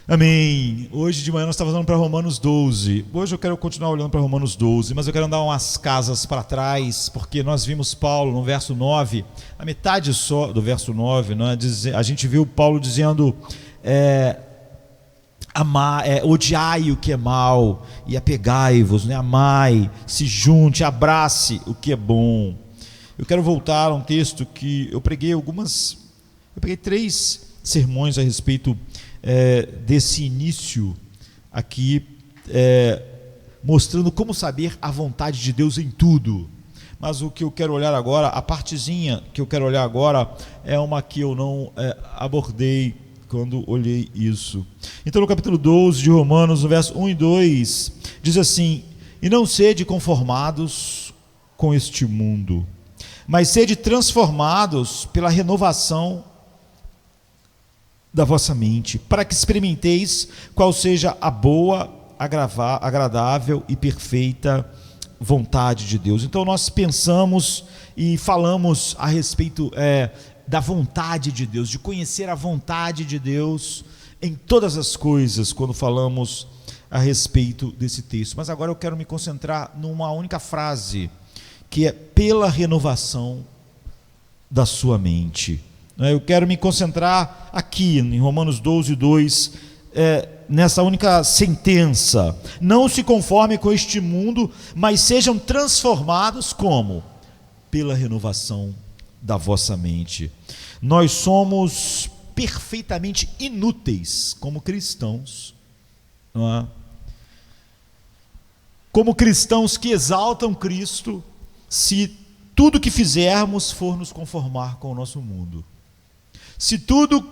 Amém. Hoje de manhã nós estávamos olhando para Romanos 12. Hoje eu quero continuar olhando para Romanos 12, mas eu quero andar umas casas para trás, porque nós vimos Paulo no verso 9, a metade só do verso 9, né, a gente viu Paulo dizendo, odiai o que é mal e apegai-vos, né? Amai, se junte, abrace o que é bom. Eu quero voltar a um texto que eu preguei três sermões a respeito desse início aqui, mostrando como saber a vontade de Deus em tudo. Mas o que eu quero olhar agora, a partezinha que eu quero olhar agora, é uma que eu não abordei quando olhei isso. Então no capítulo 12 de Romanos, no verso 1 e 2, diz assim: e não sede conformados com este mundo, mas sede transformados pela renovação da vossa mente, para que experimenteis qual seja a boa, agradável e perfeita vontade de Deus. Então nós pensamos e falamos a respeito da vontade de Deus, de conhecer a vontade de Deus em todas as coisas, quando falamos a respeito desse texto. Mas agora eu quero me concentrar numa única frase, que é pela renovação da sua mente. Eu quero me concentrar aqui em Romanos 12, 2, nessa única sentença: não se conforme com este mundo, mas sejam transformados como? Pela renovação da vossa mente. Nós somos perfeitamente inúteis como cristãos, não é? Como cristãos que exaltam Cristo, se tudo que fizermos for nos conformar com o nosso mundo. Se tudo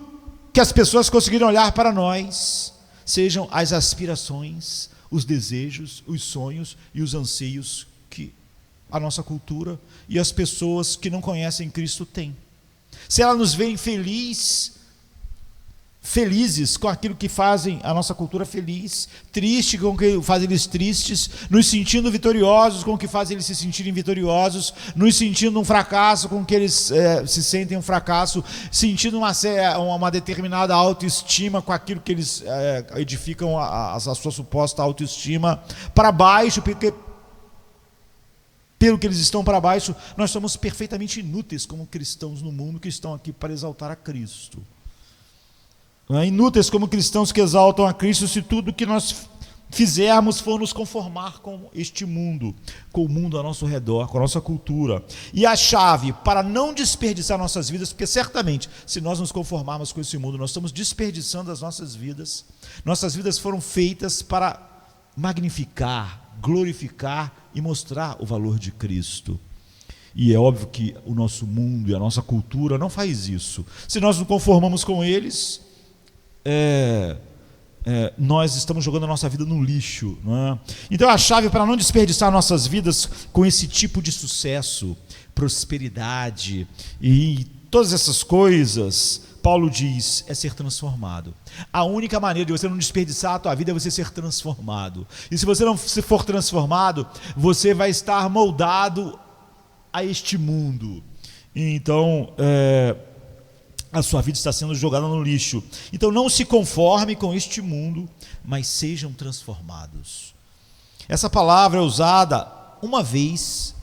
que as pessoas conseguirem olhar para nós sejam as aspirações, os desejos, os sonhos e os anseios que a nossa cultura e as pessoas que não conhecem Cristo têm. Se elas nos veem felizes com aquilo que fazem a nossa cultura feliz, triste com o que faz eles tristes, nos sentindo vitoriosos com o que faz eles se sentirem vitoriosos, nos sentindo um fracasso com o que eles se sentem um fracasso, sentindo uma determinada autoestima com aquilo que eles edificam a sua suposta autoestima, para baixo, porque pelo que eles estão para baixo, nós somos perfeitamente inúteis como cristãos no mundo que estão aqui para exaltar a Cristo. Inúteis como cristãos que exaltam a Cristo, se tudo que nós fizermos for nos conformar com este mundo, com o mundo ao nosso redor, com a nossa cultura. E a chave para não desperdiçar nossas vidas, porque certamente, se nós nos conformarmos com esse mundo, nós estamos desperdiçando as nossas vidas. Nossas vidas foram feitas para magnificar, glorificar e mostrar o valor de Cristo. E é óbvio que o nosso mundo e a nossa cultura não faz isso. Se nós nos conformamos com eles, nós estamos jogando a nossa vida no lixo, não é? Então a chave para não desperdiçar nossas vidas com esse tipo de sucesso, prosperidade e todas essas coisas, Paulo diz, é ser transformado. A única maneira de você não desperdiçar a tua vida é você ser transformado. E se você não for transformado, você vai estar moldado a este mundo. Então a sua vida está sendo jogada no lixo. Então não se conforme com este mundo, mas sejam transformados. Essa palavra é usada uma vez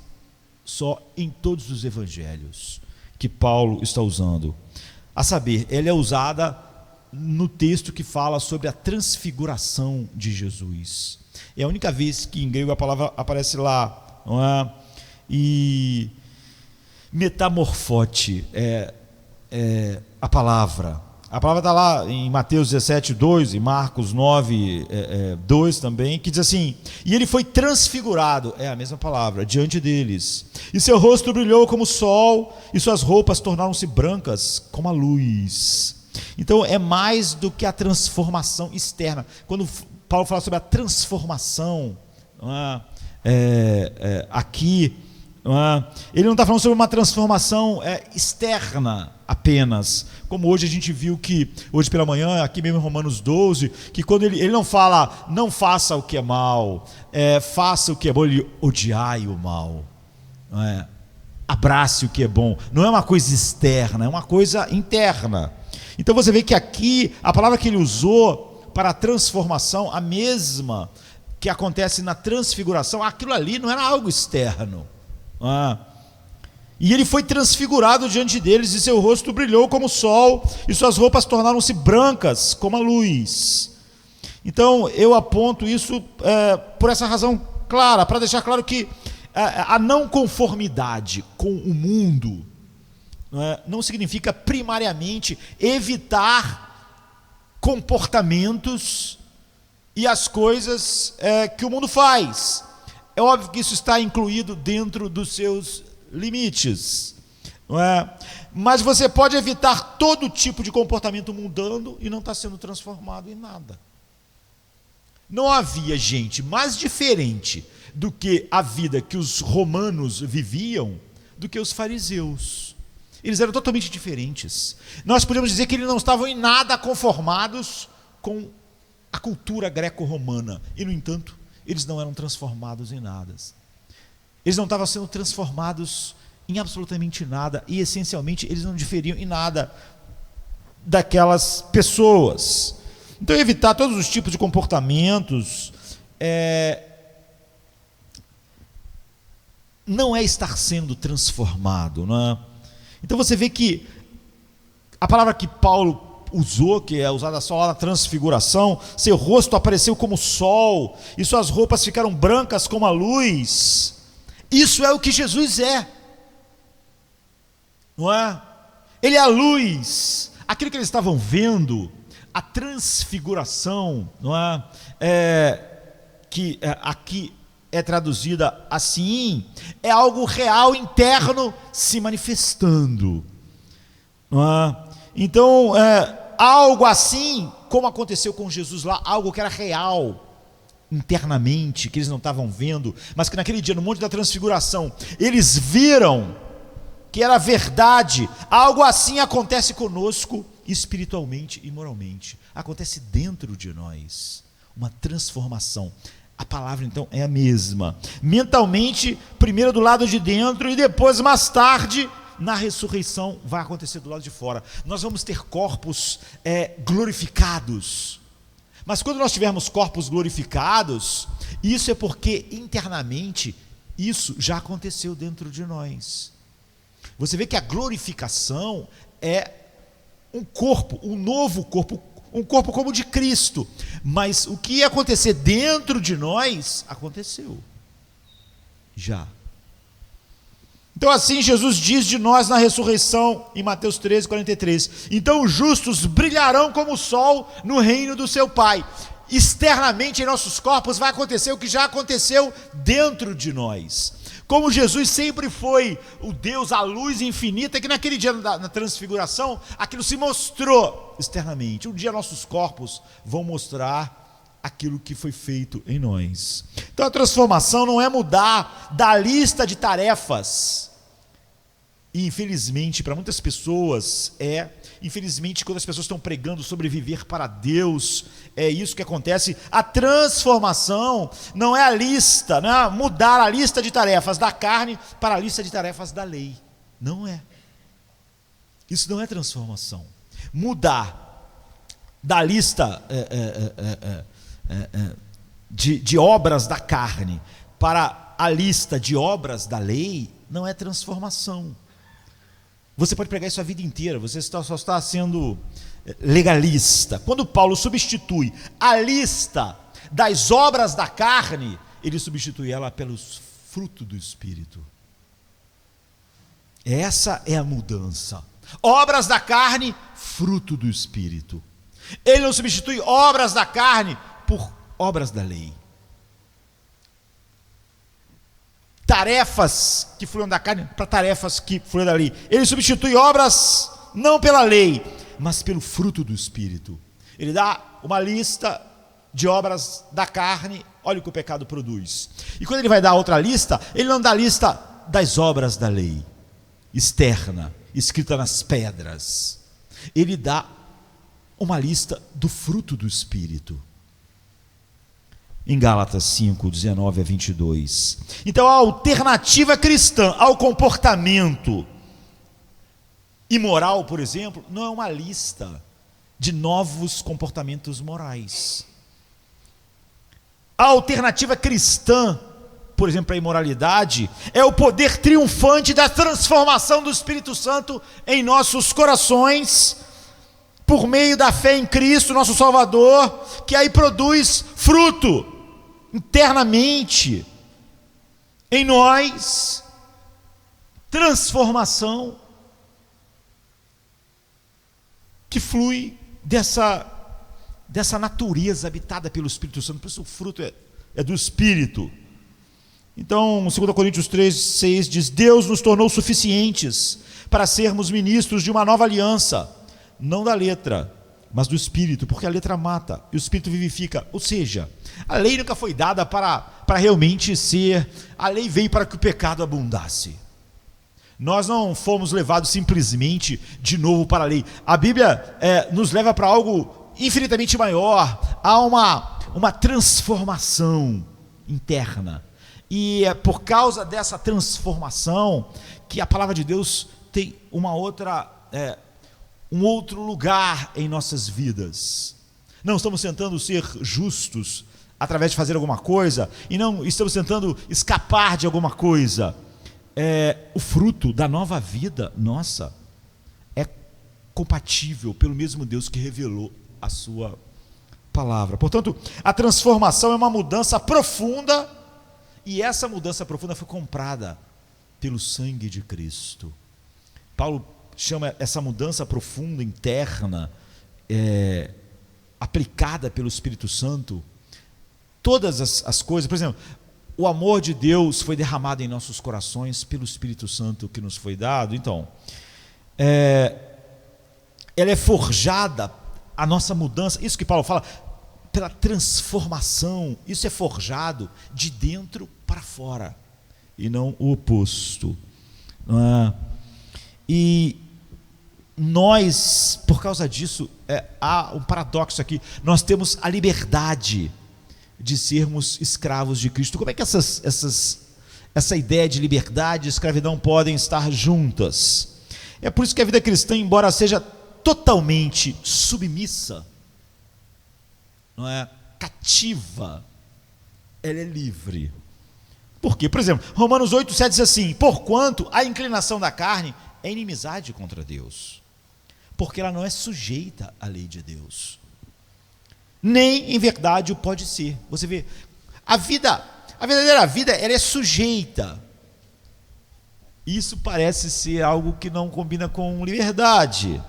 só em todos os evangelhos que Paulo está usando. A saber, ela é usada no texto que fala sobre a transfiguração de Jesus. É a única vez que em grego a palavra aparece lá, não é? E metamorfote a palavra está lá em Mateus 17, 2 e Marcos 9, 2 também, que diz assim: e ele foi transfigurado, é a mesma palavra, diante deles, e seu rosto brilhou como o sol, e suas roupas tornaram-se brancas como a luz. Então é mais do que a transformação externa. Quando Paulo fala sobre a transformação, aqui, ele não está falando sobre uma transformação externa apenas, como hoje a gente viu que, hoje pela manhã, aqui mesmo em Romanos 12, que quando ele não fala, não faça o que é mal, faça o que é bom, ele odiai o mal, abrace o que é bom, não é uma coisa externa, é uma coisa interna. Então você vê que aqui, a palavra que ele usou para a transformação, a mesma que acontece na transfiguração, aquilo ali não era algo externo. E ele foi transfigurado diante deles, e seu rosto brilhou como o sol, e suas roupas tornaram-se brancas como a luz. Então eu aponto isso por essa razão clara, para deixar claro que a não conformidade com o mundo não significa primariamente evitar comportamentos e as coisas que o mundo faz. É óbvio que isso está incluído dentro dos seus limites, não é? Mas você pode evitar todo tipo de comportamento mundano e não está sendo transformado em nada. Não havia gente mais diferente do que a vida que os romanos viviam do que os fariseus. Eles eram totalmente diferentes. Nós podemos dizer que eles não estavam em nada conformados com a cultura greco-romana, e no entanto eles não eram transformados em nada. Eles não estavam sendo transformados em absolutamente nada, e essencialmente eles não diferiam em nada daquelas pessoas. Então evitar todos os tipos de comportamentos não é estar sendo transformado, não é? Então você vê que a palavra que Paulo usou, que é usada só lá na transfiguração, seu rosto apareceu como o sol, e suas roupas ficaram brancas como a luz. Isso é o que Jesus é, não é? Ele é a luz. Aquilo que eles estavam vendo, a transfiguração, não é? Que aqui é traduzida assim, é algo real, interno, se manifestando, não é? Então, algo assim, como aconteceu com Jesus lá, algo que era real, internamente, que eles não estavam vendo, mas que naquele dia, no Monte da Transfiguração, eles viram que era verdade. Algo assim acontece conosco, espiritualmente e moralmente, acontece dentro de nós, uma transformação. A palavra então é a mesma, mentalmente, primeiro do lado de dentro, e depois, mais tarde, na ressurreição, vai acontecer do lado de fora. Nós vamos ter corpos glorificados, mas quando nós tivermos corpos glorificados, isso é porque internamente isso já aconteceu dentro de nós. Você vê que a glorificação é um corpo, um novo corpo, um corpo como o de Cristo, mas o que ia acontecer dentro de nós, aconteceu, já. Então assim Jesus diz de nós na ressurreição, em Mateus 13:43, então os justos brilharão como o sol no reino do seu Pai. Externamente em nossos corpos vai acontecer o que já aconteceu dentro de nós. Como Jesus sempre foi o Deus, a luz infinita, que naquele dia na transfiguração, aquilo se mostrou externamente. Um dia nossos corpos vão mostrar aquilo que foi feito em nós. Então a transformação não é mudar da lista de tarefas. E infelizmente, para muitas pessoas infelizmente, quando as pessoas estão pregando sobre viver para Deus, é isso que acontece. A transformação não é a lista, não é mudar a lista de tarefas da carne para a lista de tarefas da lei. Não é. Isso não é transformação. Mudar da lista de obras da carne para a lista de obras da lei não é transformação. Você pode pregar isso a vida inteira, você só está sendo legalista. Quando Paulo substitui a lista das obras da carne, ele substitui ela pelos frutos do Espírito. Essa é a mudança. Obras da carne, fruto do Espírito. Ele não substitui obras da carne por obras da lei. Tarefas que fluem da carne para tarefas que fluem da lei. Ele substitui obras não pela lei, mas pelo fruto do Espírito. Ele dá uma lista de obras da carne, olha o que o pecado produz. E quando ele vai dar outra lista, ele não dá a lista das obras da lei, externa, escrita nas pedras. Ele dá uma lista do fruto do Espírito. Em Gálatas 5:19-22. Então a alternativa cristã ao comportamento imoral, por exemplo, não é uma lista de novos comportamentos morais. A alternativa cristã, por exemplo, para a imoralidade, é o poder triunfante da transformação do Espírito Santo em nossos corações, por meio da fé em Cristo, nosso Salvador, que aí produz fruto internamente em nós, transformação que flui dessa natureza habitada pelo Espírito Santo. Por isso o fruto é do Espírito. Então, 2 Coríntios 3:6 diz: Deus nos tornou suficientes para sermos ministros de uma nova aliança, não da letra, mas do Espírito, porque a letra mata e o Espírito vivifica. Ou seja, a lei nunca foi dada para realmente ser, a lei veio para que o pecado abundasse. Nós não fomos levados simplesmente de novo para a lei. A Bíblia nos leva para algo infinitamente maior. Há uma transformação interna. E é por causa dessa transformação que a palavra de Deus tem um outro lugar em nossas vidas. Não estamos tentando ser justos através de fazer alguma coisa, e não estamos tentando escapar de alguma coisa. O fruto da nova vida nossa é compatível pelo mesmo Deus que revelou a sua palavra. Portanto, a transformação é uma mudança profunda, e essa mudança profunda foi comprada pelo sangue de Cristo. Paulo chama essa mudança profunda, interna, aplicada pelo Espírito Santo, todas as coisas. Por exemplo, o amor de Deus foi derramado em nossos corações pelo Espírito Santo que nos foi dado. Então, ela é forjada, a nossa mudança, isso que Paulo fala, pela transformação. Isso é forjado de dentro para fora, e não o oposto. E nós, por causa disso, há um paradoxo aqui: nós temos a liberdade de sermos escravos de Cristo. Como é que essa ideia de liberdade e escravidão podem estar juntas? É por isso que a vida cristã, embora seja totalmente submissa, não é cativa, ela é livre. Por quê? Por exemplo, Romanos 8:7 diz assim: porquanto a inclinação da carne é inimizade contra Deus, porque ela não é sujeita à lei de Deus, nem em verdade o pode ser. Você vê, a verdadeira vida, ela é sujeita. Isso parece ser algo que não combina com liberdade.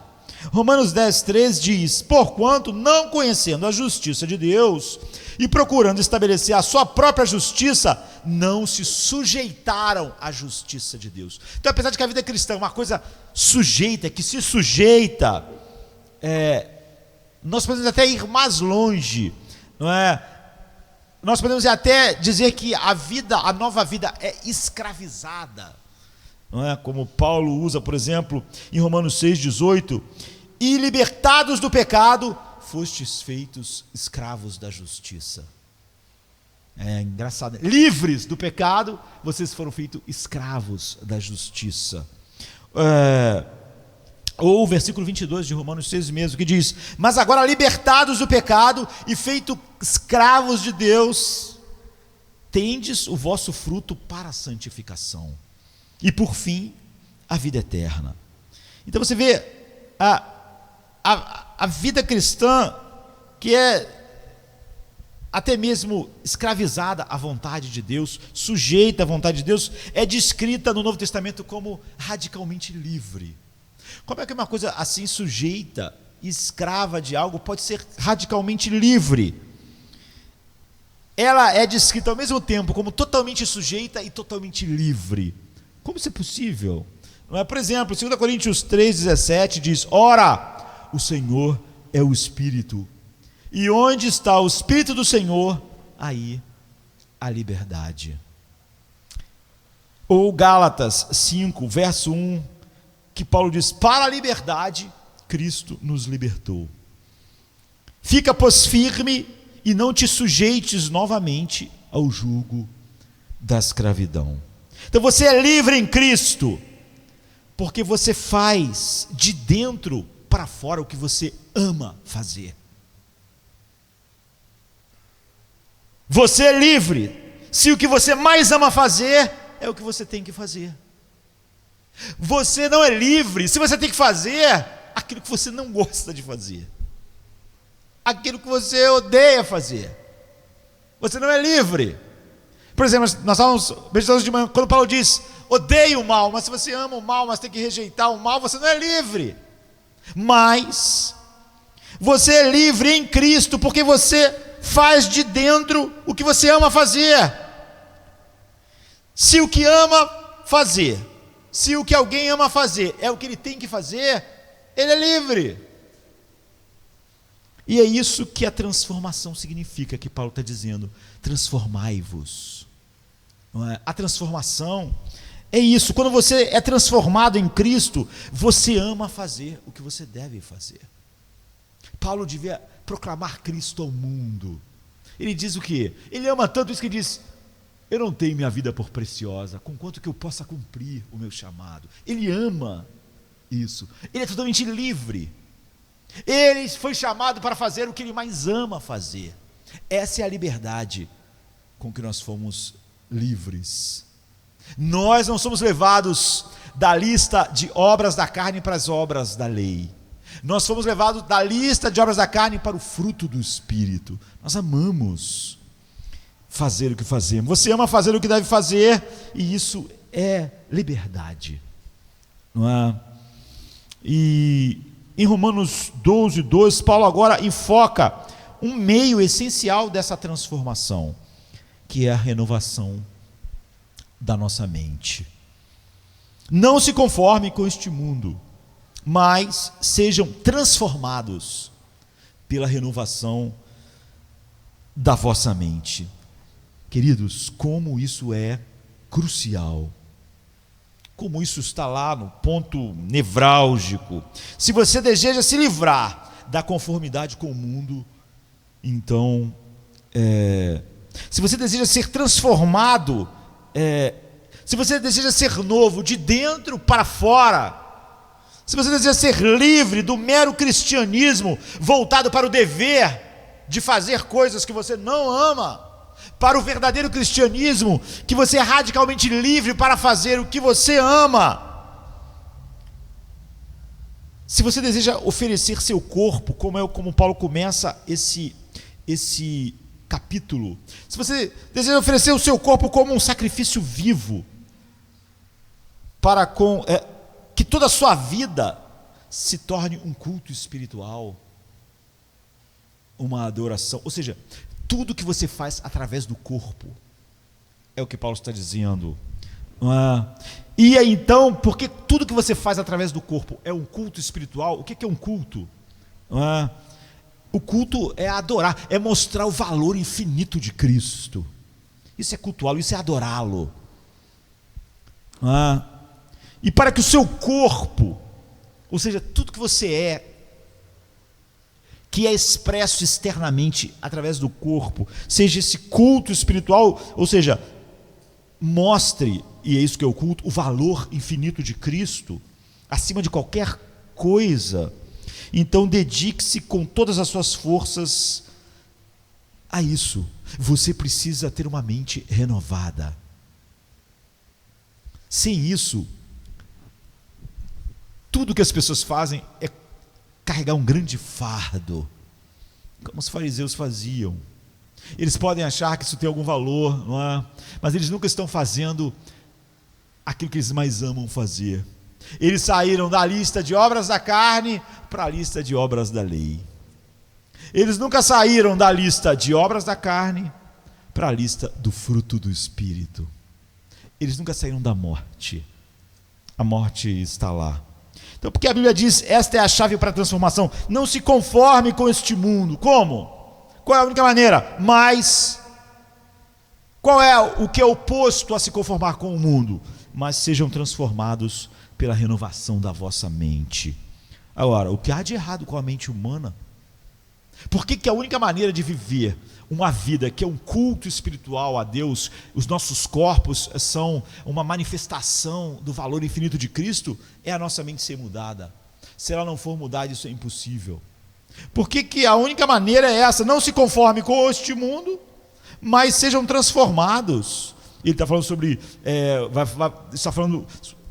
Romanos 10:3 diz: porquanto, não conhecendo a justiça de Deus e procurando estabelecer a sua própria justiça, não se sujeitaram à justiça de Deus. Então, apesar de que a vida cristã é uma coisa sujeita, que se sujeita, nós podemos até ir mais longe, não é? Nós podemos até dizer que a nova vida é escravizada, não é? Como Paulo usa, por exemplo, em Romanos 6:18: e libertados do pecado, fostes feitos escravos da justiça. É engraçado, livres do pecado, vocês foram feitos escravos da justiça. Ou o versículo 22 de Romanos 6 mesmo, que diz: mas agora libertados do pecado e feitos escravos de Deus, tendes o vosso fruto para a santificação, e por fim, a vida eterna. Então você vê a vida cristã, que é até mesmo escravizada à vontade de Deus, sujeita à vontade de Deus, é descrita no Novo Testamento como radicalmente livre. Como é que uma coisa assim sujeita, escrava de algo, pode ser radicalmente livre? Ela é descrita ao mesmo tempo como totalmente sujeita e totalmente livre. Como isso é possível? Não é? Por exemplo, 2 Coríntios 3:17 diz: ora, o Senhor é o Espírito, e onde está o Espírito do Senhor, aí a liberdade. Ou Gálatas 5, verso 1, que Paulo diz: para a liberdade Cristo nos libertou. Fica, pois, firme e não te sujeites novamente ao jugo da escravidão. Então você é livre em Cristo, porque você faz de dentro para fora o que você ama fazer. Você é livre se o que você mais ama fazer é o que você tem que fazer. Você não é livre se você tem que fazer aquilo que você não gosta de fazer, aquilo que você odeia fazer. Você não é livre. Por exemplo, nós estávamos meditando de manhã, quando Paulo diz: odeie o mal, mas se você ama o mal, mas tem que rejeitar o mal, você não é livre. Mas você é livre em Cristo, porque você faz de dentro o que você ama fazer. Se o que ama fazer, se o que alguém ama fazer é o que ele tem que fazer, ele é livre. E é isso que a transformação significa, que Paulo está dizendo: transformai-vos. Não é? A transformação é isso. Quando você é transformado em Cristo, você ama fazer o que você deve fazer. Paulo devia proclamar Cristo ao mundo. Ele diz o quê? Ele ama tanto isso que diz: eu não tenho minha vida por preciosa, conquanto que eu possa cumprir o meu chamado. Ele ama isso. Ele é totalmente livre. Ele foi chamado para fazer o que ele mais ama fazer. Essa é a liberdade com que nós fomos livres. Nós não somos levados da lista de obras da carne para as obras da lei. Nós fomos levados da lista de obras da carne para o fruto do Espírito. Nós amamos fazer o que fazemos. Você ama fazer o que deve fazer, e isso é liberdade, não é? E em Romanos 12:2, Paulo agora enfoca um meio essencial dessa transformação, que é a renovação da nossa mente. Não se conforme com este mundo, mas sejam transformados pela renovação da vossa mente. Queridos, como isso é crucial, como isso está lá no ponto nevrálgico. Se você deseja se livrar da conformidade com o mundo, então, se você deseja ser transformado, se você deseja ser novo de dentro para fora, se você deseja ser livre do mero cristianismo voltado para o dever de fazer coisas que você não ama, para o verdadeiro cristianismo, que você é radicalmente livre para fazer o que você ama, se você deseja oferecer seu corpo, como Paulo começa esse capítulo, se você deseja oferecer o seu corpo como um sacrifício vivo, para que toda a sua vida se torne um culto espiritual, uma adoração, ou seja, tudo que você faz através do corpo, é o que Paulo está dizendo. E aí, então, porque tudo que você faz através do corpo é um culto espiritual, o que é um culto? O culto é adorar, é mostrar o valor infinito de Cristo. Isso é cultuá-lo, isso é adorá-lo. E para que o seu corpo, ou seja, tudo que você é, que é expresso externamente através do corpo, seja esse culto espiritual, ou seja, mostre, e é isso que é o culto, o valor infinito de Cristo, acima de qualquer coisa. Então dedique-se com todas as suas forças a isso. Você precisa ter uma mente renovada. Sem isso, tudo que as pessoas fazem é carregar um grande fardo, como os fariseus faziam. Eles podem achar que isso tem algum valor, não é? Mas eles nunca estão fazendo aquilo que eles mais amam fazer. Eles saíram da lista de obras da carne para a lista de obras da lei. Eles nunca saíram da lista de obras da carne para a lista do fruto do Espírito. Eles nunca saíram da morte. A morte está lá. Então, porque a Bíblia diz, esta é a chave para a transformação: não se conforme com este mundo. Como? Qual é a única maneira? Mas, qual é o que é oposto a se conformar com o mundo? Mas sejam transformados pela renovação da vossa mente. Agora, o que há de errado com a mente humana? Por que a única maneira de viver uma vida que é um culto espiritual a Deus, os nossos corpos são uma manifestação do valor infinito de Cristo, é a nossa mente ser mudada? Se ela não for mudada, isso é impossível. Por que a única maneira é essa? Não se conforme com este mundo, mas sejam transformados. Ele está falando sobre, está falando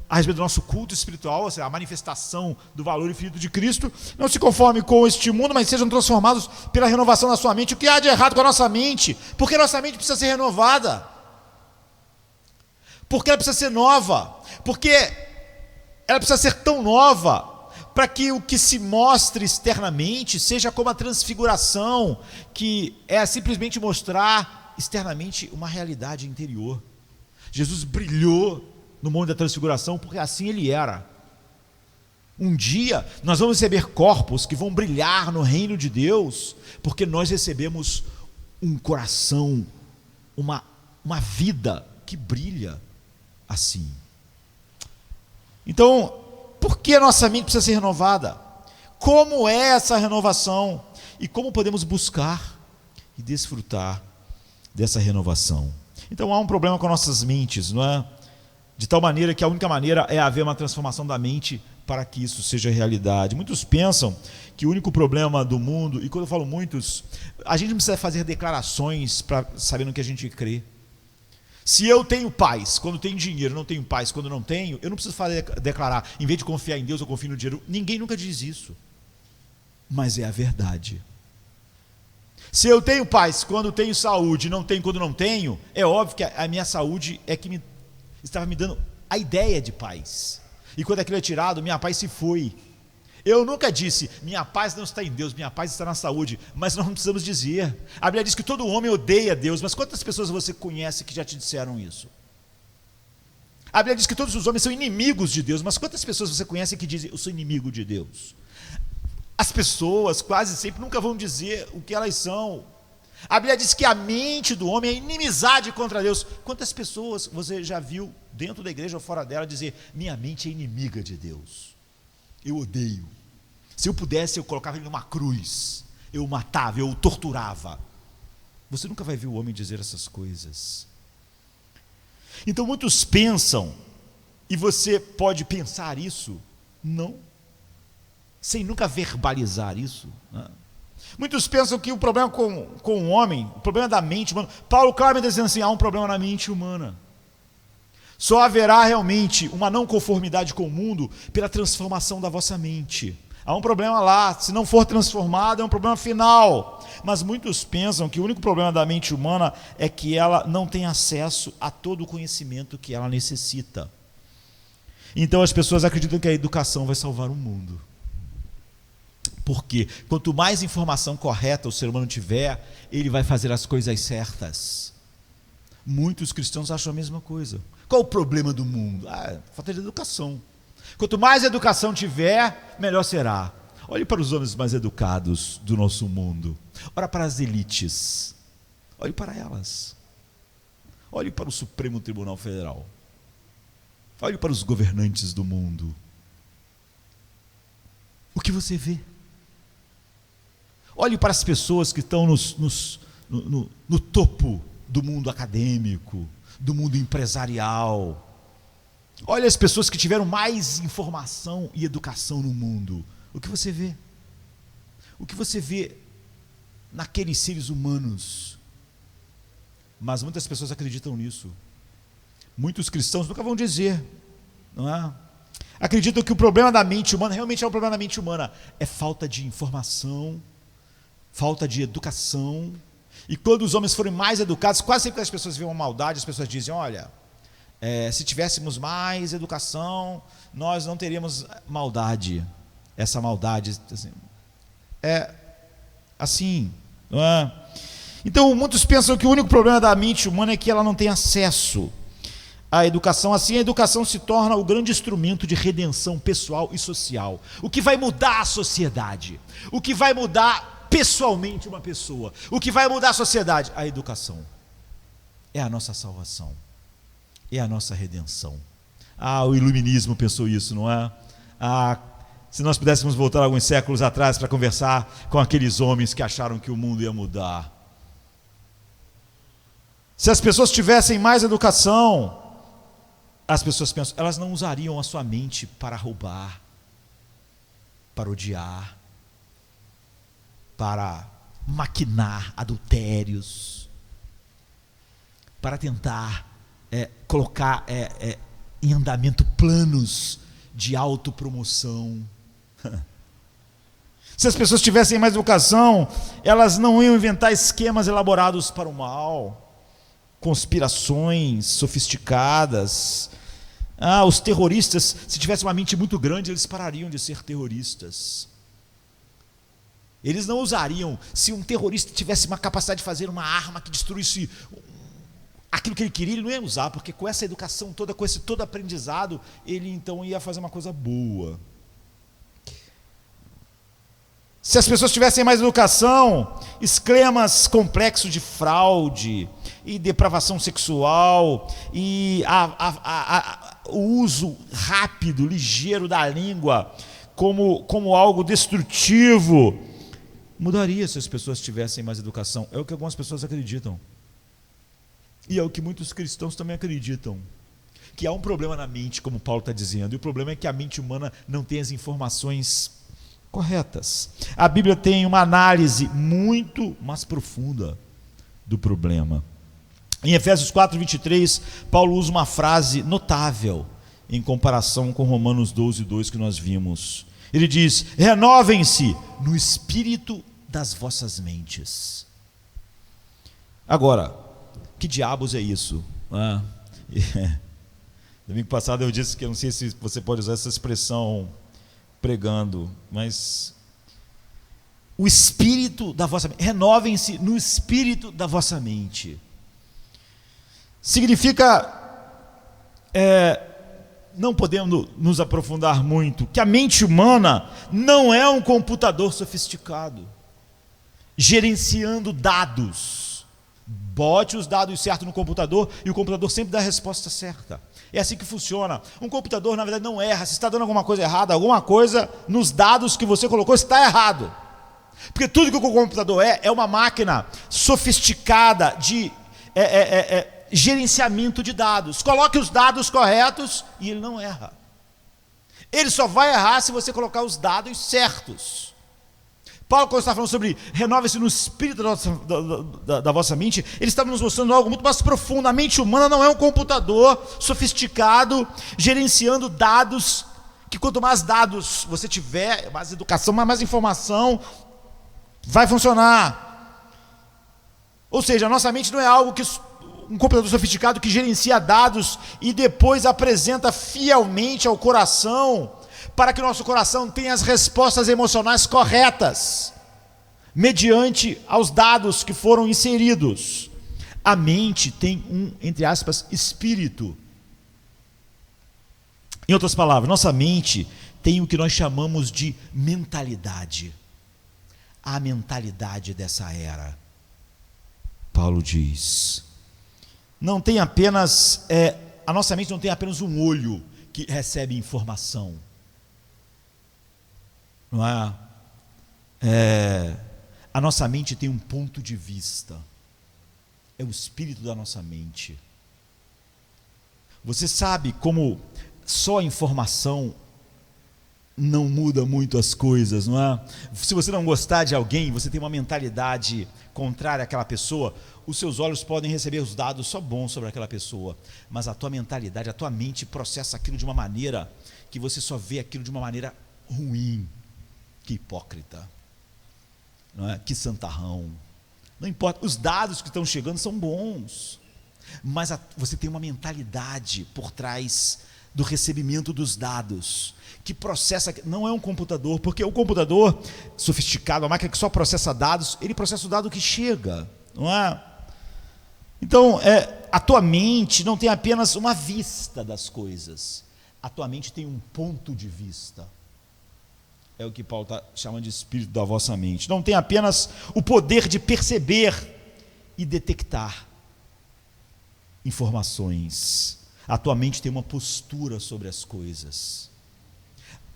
a respeito do nosso culto espiritual, ou seja, a manifestação do valor infinito de Cristo. Não se conforme com este mundo, mas sejam transformados pela renovação da sua mente. O que há de errado com a nossa mente? Porque nossa mente precisa ser renovada. Porque ela precisa ser nova. Porque ela precisa ser tão nova para que o que se mostre externamente seja como a transfiguração, que é simplesmente mostrar externamente uma realidade interior. Jesus brilhou no monte da transfiguração porque assim ele era. Um dia nós vamos receber corpos que vão brilhar no reino de Deus, porque nós recebemos um coração, uma vida que brilha assim. Então, por que a nossa mente precisa ser renovada? Como é essa renovação? E como podemos buscar e desfrutar dessa renovação? Então há um problema com nossas mentes, não é? De tal maneira que a única maneira é haver uma transformação da mente para que isso seja realidade. Muitos pensam que o único problema do mundo, e quando eu falo muitos, a gente não precisa fazer declarações para saber no que a gente crê. Se eu tenho paz quando tenho dinheiro, não tenho paz quando não tenho, eu não preciso declarar, em vez de confiar em Deus, eu confio no dinheiro. Ninguém nunca diz isso, mas é a verdade. Se eu tenho paz quando tenho saúde, não tenho quando não tenho, é óbvio que a minha saúde é que estava me dando a ideia de paz, e quando aquilo é tirado, minha paz se foi. Eu nunca disse, minha paz não está em Deus, minha paz está na saúde, mas nós não precisamos dizer. A Bíblia diz que todo homem odeia Deus, mas quantas pessoas você conhece que já te disseram isso? A Bíblia diz que todos os homens são inimigos de Deus, mas quantas pessoas você conhece que dizem, eu sou inimigo de Deus? As pessoas quase sempre nunca vão dizer o que elas são. A Bíblia diz que a mente do homem é inimizade contra Deus. Quantas pessoas você já viu dentro da igreja ou fora dela dizer, minha mente é inimiga de Deus? Eu odeio. Se eu pudesse, eu colocava ele numa cruz, eu o matava, eu o torturava. Você nunca vai ver o homem dizer essas coisas. Então muitos pensam, e você pode pensar isso, não, sem nunca verbalizar isso, né? Muitos pensam que o problema com o homem, o problema da mente humana, Paulo claramente dizendo assim, há um problema na mente humana. Só haverá realmente uma não conformidade com o mundo pela transformação da vossa mente. Há um problema lá, se não for transformado é um problema final. Mas muitos pensam que o único problema da mente humana é que ela não tem acesso a todo o conhecimento que ela necessita. Então as pessoas acreditam que a educação vai salvar o mundo. Porque quanto mais informação correta o ser humano tiver, ele vai fazer as coisas certas. Muitos cristãos acham a mesma coisa. Qual o problema do mundo? Falta de educação. Quanto mais educação tiver, melhor será. Olhe para os homens mais educados do nosso mundo. Olhe para as elites. Olhe para elas. Olhe para o Supremo Tribunal Federal. Olhe para os governantes do mundo. O que você vê? Olhe para as pessoas que estão no topo do mundo acadêmico, do mundo empresarial. Olha as pessoas que tiveram mais informação e educação no mundo. O que você vê? O que você vê naqueles seres humanos? Mas muitas pessoas acreditam nisso. Muitos cristãos nunca vão dizer, não é? Acreditam que o problema da mente humana, realmente é um problema da mente humana, é falta de informação, falta de educação. E quando os homens forem mais educados, quase sempre que as pessoas veem uma maldade, as pessoas dizem, olha, se tivéssemos mais educação, nós não teríamos maldade. Essa maldade assim, é assim, não é? Então muitos pensam que o único problema da mente humana é que ela não tem acesso à educação. Assim a educação se torna o grande instrumento de redenção pessoal e social. O que vai mudar a sociedade? O que vai mudar pessoalmente uma pessoa? O que vai mudar a sociedade? A educação. É a nossa salvação. É a nossa redenção. O iluminismo pensou isso, não é? Se nós pudéssemos voltar alguns séculos atrás para conversar com aqueles homens que acharam que o mundo ia mudar. Se as pessoas tivessem mais educação, as pessoas pensam, elas não usariam a sua mente para roubar. para odiar, para maquinar adultérios, para tentar colocar em andamento planos de autopromoção. Se as pessoas tivessem mais educação, elas não iam inventar esquemas elaborados para o mal, conspirações sofisticadas. Os terroristas, se tivessem uma mente muito grande, eles parariam de ser terroristas. Eles não usariam, se um terrorista tivesse uma capacidade de fazer uma arma que destruísse aquilo que ele queria, ele não ia usar, porque com essa educação toda, com esse todo aprendizado, ele então ia fazer uma coisa boa. Se as pessoas tivessem mais educação, esquemas complexos de fraude e depravação sexual e o uso rápido, ligeiro da língua como algo destrutivo, mudaria se as pessoas tivessem mais educação. É o que algumas pessoas acreditam. E é o que muitos cristãos também acreditam. Que há um problema na mente, como Paulo está dizendo, e o problema é que a mente humana não tem as informações corretas. A Bíblia tem uma análise muito mais profunda do problema. Em Efésios 4:23, Paulo usa uma frase notável em comparação com Romanos 12:2 que nós vimos. Ele diz: renovem-se no espírito das vossas mentes. Agora, que diabos é isso? Domingo passado eu disse que eu não sei se você pode usar essa expressão pregando, mas o espírito da vossa mente, renovem-se no espírito da vossa mente. Significa, não podemos nos aprofundar muito, que a mente humana não é um computador sofisticado, gerenciando dados. Bote os dados certos no computador e o computador sempre dá a resposta certa. É assim que funciona. Um computador, na verdade, não erra. Se está dando alguma coisa errada, alguma coisa nos dados que você colocou está errado. Porque tudo que o computador é uma máquina sofisticada de gerenciamento de dados. Coloque os dados corretos e ele não erra. Ele só vai errar se você colocar os dados certos. Paulo, quando está falando sobre renove-se no espírito da vossa mente, ele estava nos mostrando algo muito mais profundo. A mente humana não é um computador sofisticado, gerenciando dados, que quanto mais dados você tiver, mais educação, mais informação, vai funcionar. Ou seja, a nossa mente não é algo que um computador sofisticado que gerencia dados e depois apresenta fielmente ao coração, para que o nosso coração tenha as respostas emocionais corretas, mediante aos dados que foram inseridos. A mente tem entre aspas, espírito. Em outras palavras, nossa mente tem o que nós chamamos de mentalidade. A mentalidade dessa era. Paulo diz, não tem apenas, a nossa mente não tem apenas um olho que recebe informação. Não é? A nossa mente tem um ponto de vista. É o espírito da nossa mente. Você sabe como só a informação não muda muito as coisas, não é? Se você não gostar de alguém, você tem uma mentalidade contrária àquela pessoa, os seus olhos podem receber os dados só bons sobre aquela pessoa, mas a tua mentalidade, a tua mente processa aquilo de uma maneira que você só vê aquilo de uma maneira ruim. Que hipócrita, não é? Que santarrão. Não importa, os dados que estão chegando são bons, mas você tem uma mentalidade por trás do recebimento dos dados, que processa, não é um computador, porque o computador sofisticado, a máquina que só processa dados, ele processa o dado que chega, não é? Então, a tua mente não tem apenas uma vista das coisas, a tua mente tem um ponto de vista. É o que Paulo está chamando de espírito da vossa mente. Não tem apenas o poder de perceber e detectar informações. A tua mente tem uma postura sobre as coisas.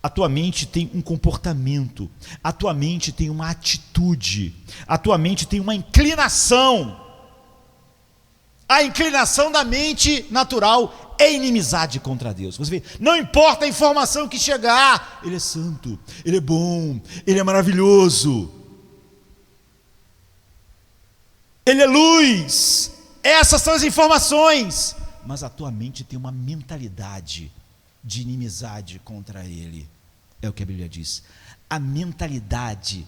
A tua mente tem um comportamento. A tua mente tem uma atitude. A tua mente tem uma inclinação. A inclinação da mente natural é inimizade contra Deus. Você vê, não importa a informação que chegar, Ele é santo, Ele é bom, Ele é maravilhoso, Ele é luz. Essas são as informações. Mas a tua mente tem uma mentalidade de inimizade contra Ele. É o que a Bíblia diz. A mentalidade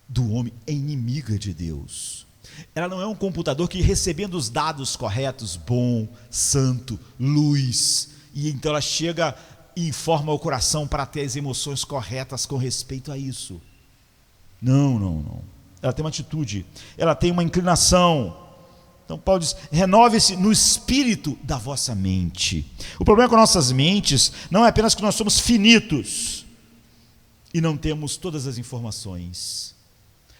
do homem é inimiga de Deus. Ela não é um computador que, recebendo os dados corretos, bom, santo, luz, e então ela chega e informa o coração para ter as emoções corretas com respeito a isso. Não. Ela tem uma atitude, ela tem uma inclinação. Então Paulo diz, renove-se no espírito da vossa mente. O problema com nossas mentes não é apenas que nós somos finitos e não temos todas as informações.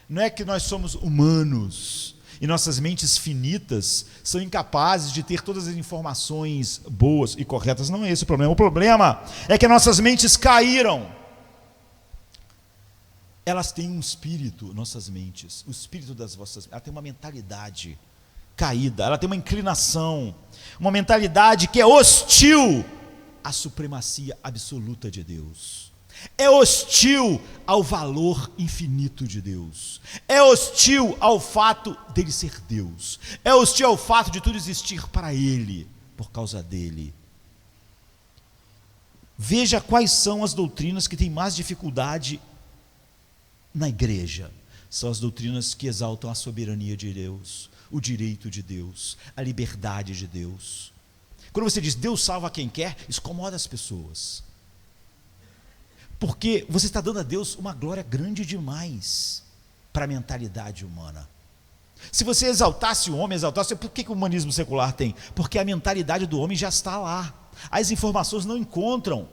Não é que nós somos humanos e nossas mentes finitas são incapazes de ter todas as informações boas e corretas. Não é esse o problema. O problema é que nossas mentes caíram. Elas têm um espírito, nossas mentes, o espírito das vossas, ela tem uma mentalidade caída, ela tem uma inclinação, uma mentalidade que é hostil à supremacia absoluta de Deus, é hostil ao valor infinito de Deus, é hostil ao fato dele ser Deus, é hostil ao fato de tudo existir para Ele, por causa dele. Veja quais são as doutrinas que têm mais dificuldade na igreja. São as doutrinas que exaltam a soberania de Deus, o direito de Deus, a liberdade de Deus. Quando você diz Deus salva quem quer, isso incomoda as pessoas, porque você está dando a Deus uma glória grande demais para a mentalidade humana. Se você exaltasse o homem, por que o humanismo secular tem? Porque a mentalidade do homem já está lá, as informações não encontram.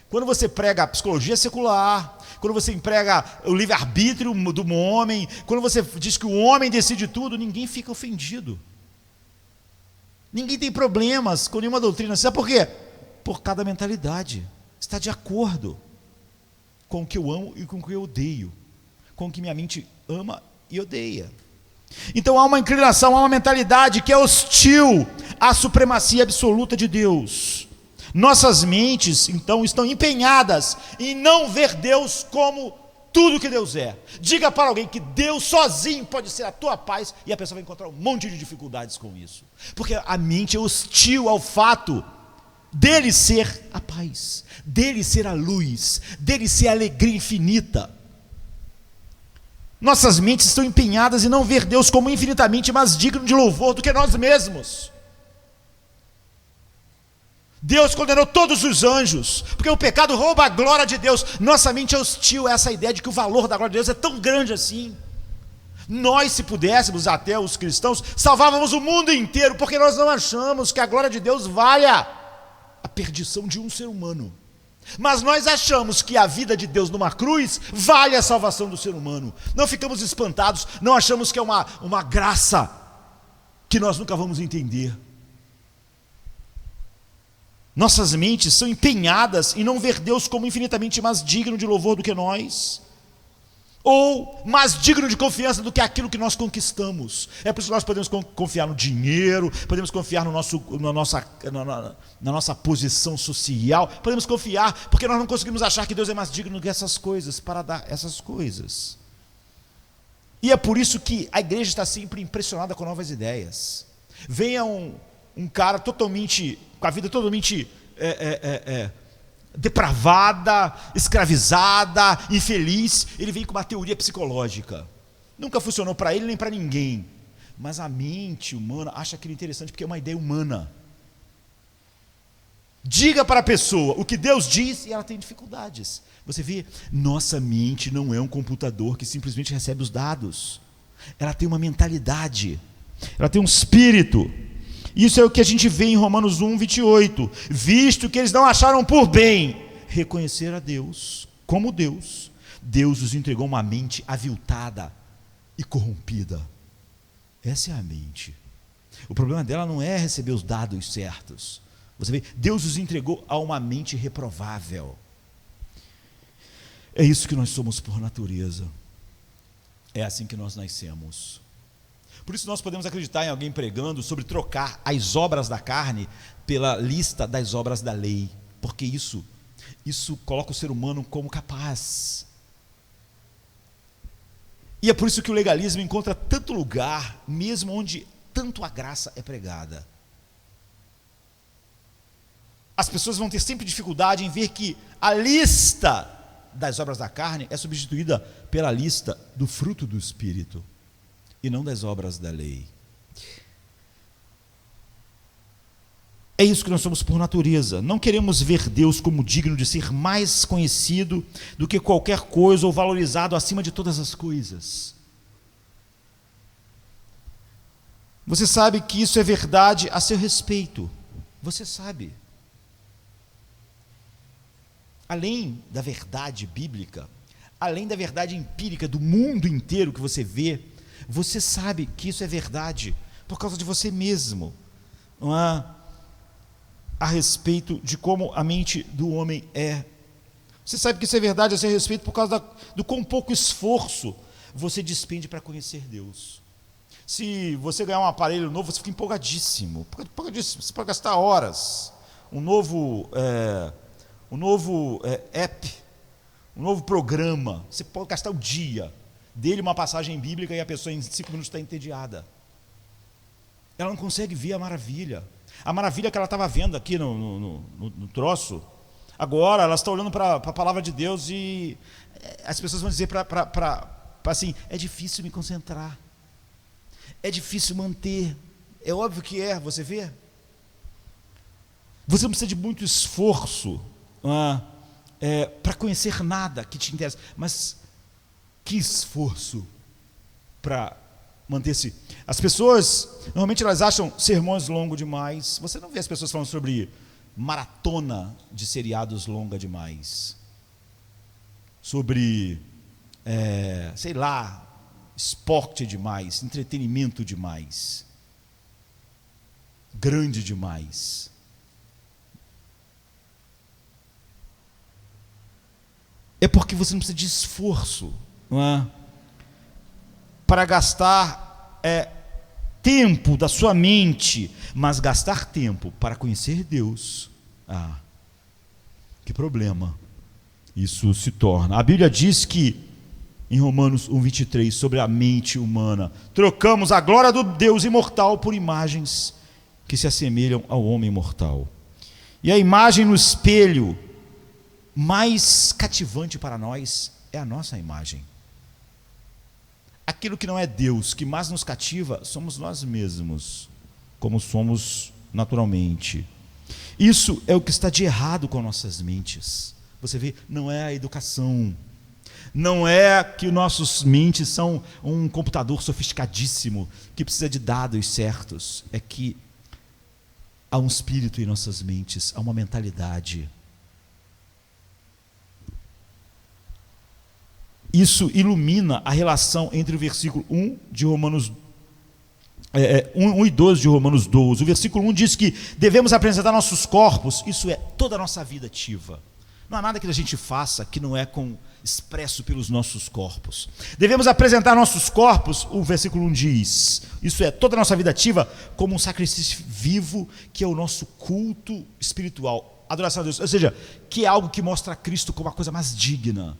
Quando você prega a psicologia secular, quando você emprega o livre-arbítrio do homem, quando você diz que o homem decide tudo, ninguém fica ofendido. Ninguém tem problemas com nenhuma doutrina. Sabe por quê? Por cada mentalidade. Está de acordo com o que eu amo e com o que eu odeio, com o que minha mente ama e odeia. Então há uma inclinação, há uma mentalidade que é hostil à supremacia absoluta de Deus. Nossas mentes, então, estão empenhadas em não ver Deus como tudo que Deus é. Diga para alguém que Deus sozinho pode ser a tua paz, e a pessoa vai encontrar um monte de dificuldades com isso, porque a mente é hostil ao fato dele ser a paz, dele ser a luz, dele ser a alegria infinita. Nossas mentes estão empenhadas em não ver Deus como infinitamente mais digno de louvor do que nós mesmos. Deus condenou todos os anjos, porque o pecado rouba a glória de Deus. Nossa mente é hostil a essa ideia de que o valor da glória de Deus é tão grande assim. Nós, se pudéssemos, até os cristãos, salvávamos o mundo inteiro, porque nós não achamos que a glória de Deus valha a perdição de um ser humano. Mas nós achamos que a vida de Deus numa cruz vale a salvação do ser humano. Não ficamos espantados, não achamos que é uma graça que nós nunca vamos entender. Nossas mentes são empenhadas em não ver Deus como infinitamente mais digno de louvor do que nós, ou mais digno de confiança do que aquilo que nós conquistamos. É por isso que nós podemos confiar no dinheiro, podemos confiar na nossa posição social, podemos confiar, porque nós não conseguimos achar que Deus é mais digno do que essas coisas, para dar essas coisas. E é por isso que a igreja está sempre impressionada com novas ideias. Venha um cara totalmente, com a vida totalmente depravada, escravizada, infeliz, ele vem com uma teoria psicológica. Nunca funcionou para ele nem para ninguém, mas a mente humana acha aquilo interessante porque é uma ideia humana. Diga para a pessoa o que Deus diz e ela tem dificuldades. Você vê, nossa mente não é um computador que simplesmente recebe os dados. Ela tem uma mentalidade, ela tem um espírito. Isso é o que a gente vê em Romanos 1, 28. Visto que eles não acharam por bem reconhecer a Deus como Deus, Deus os entregou uma mente aviltada e corrompida. Essa é a mente. O problema dela não é receber os dados certos. Você vê, Deus os entregou a uma mente reprovável. É isso que nós somos por natureza. É assim que nós nascemos. Por isso nós podemos acreditar em alguém pregando sobre trocar as obras da carne pela lista das obras da lei, porque isso coloca o ser humano como capaz. E é por isso que o legalismo encontra tanto lugar, mesmo onde tanto a graça é pregada. As pessoas vão ter sempre dificuldade em ver que a lista das obras da carne é substituída pela lista do fruto do Espírito, e não das obras da lei. É isso que nós somos por natureza. Não queremos ver Deus como digno de ser mais conhecido do que qualquer coisa ou valorizado acima de todas as coisas. Você sabe que isso é verdade a seu respeito. Você sabe. Além da verdade bíblica, além da verdade empírica do mundo inteiro que você vê, você sabe que isso é verdade por causa de você mesmo, não é? A respeito de como a mente do homem é. Você sabe que isso é verdade a seu respeito por causa do quão pouco esforço você despende para conhecer Deus. Se você ganhar um aparelho novo, você fica empolgadíssimo. Você pode gastar horas. Um novo app, um novo programa. Você pode gastar o dia dele, uma passagem bíblica, e a pessoa em 5 minutos está entediada. Ela não consegue ver a maravilha. A maravilha que ela estava vendo aqui no troço, agora ela está olhando para a palavra de Deus, e as pessoas vão dizer assim: é difícil me concentrar, é difícil manter. É óbvio que você vê. Você não precisa de muito esforço para conhecer nada que te interessa, mas que esforço para manter-se. As pessoas, normalmente elas acham sermões longos demais. Você não vê as pessoas falando sobre maratona de seriados longa demais, sobre, esporte demais, entretenimento demais, grande demais. É porque você não precisa de esforço, não é? Para gastar tempo da sua mente, mas gastar tempo para conhecer Deus, que problema isso se torna. A Bíblia diz que, em Romanos 1:23, sobre a mente humana, trocamos a glória do Deus imortal por imagens que se assemelham ao homem mortal. E a imagem no espelho mais cativante para nós é a nossa imagem. Aquilo que não é Deus, que mais nos cativa, somos nós mesmos, como somos naturalmente. Isso é o que está de errado com nossas mentes. Você vê, não é a educação, não é que nossas mentes são um computador sofisticadíssimo, que precisa de dados certos. É que há um espírito em nossas mentes, há uma mentalidade. Isso ilumina a relação entre o versículo 1 de Romanos 1 e 12 de Romanos 12. O versículo 1 diz que devemos apresentar nossos corpos, isso é, toda a nossa vida ativa. Não há nada que a gente faça que não é expresso pelos nossos corpos. Devemos apresentar nossos corpos, o versículo 1 diz, isso é, toda a nossa vida ativa, como um sacrifício vivo, que é o nosso culto espiritual, adoração a Deus, ou seja, que é algo que mostra a Cristo como a coisa mais digna.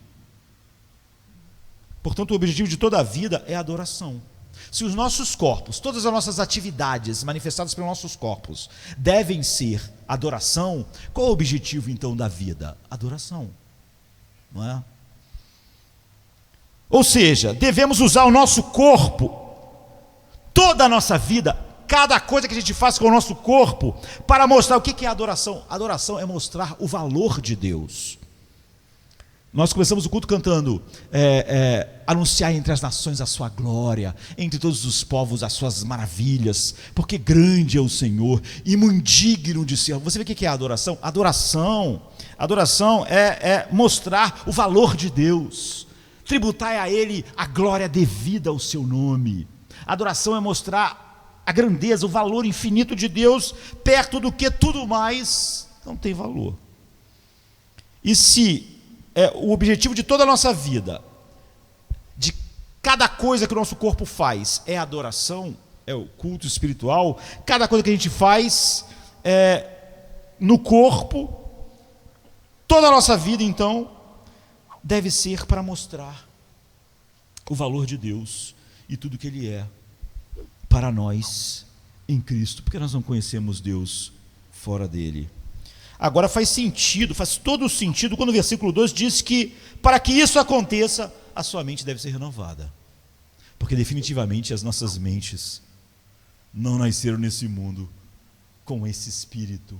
Portanto, o objetivo de toda a vida é a adoração. Se os nossos corpos, todas as nossas atividades manifestadas pelos nossos corpos devem ser adoração, qual é o objetivo então da vida? Adoração, não é? Ou seja, devemos usar o nosso corpo, toda a nossa vida, cada coisa que a gente faz com o nosso corpo, para mostrar o que é adoração. Adoração é mostrar o valor de Deus. Nós começamos o culto cantando, anunciar entre as nações a sua glória, entre todos os povos as suas maravilhas, porque grande é o Senhor e muito digno de ser. Você vê o que é adoração? Adoração é mostrar o valor de Deus, tributar a Ele a glória devida ao seu nome. Adoração é mostrar a grandeza, o valor infinito de Deus, perto do que tudo mais não tem valor. E se o objetivo de toda a nossa vida, de cada coisa que o nosso corpo faz é adoração, é o culto espiritual, cada coisa que a gente faz no corpo, toda a nossa vida, então, deve ser para mostrar o valor de Deus e tudo que Ele é para nós em Cristo, porque nós não conhecemos Deus fora dele. Agora faz sentido, faz todo o sentido quando o versículo 2 diz que para que isso aconteça, a sua mente deve ser renovada, porque definitivamente as nossas mentes não nasceram nesse mundo com esse espírito,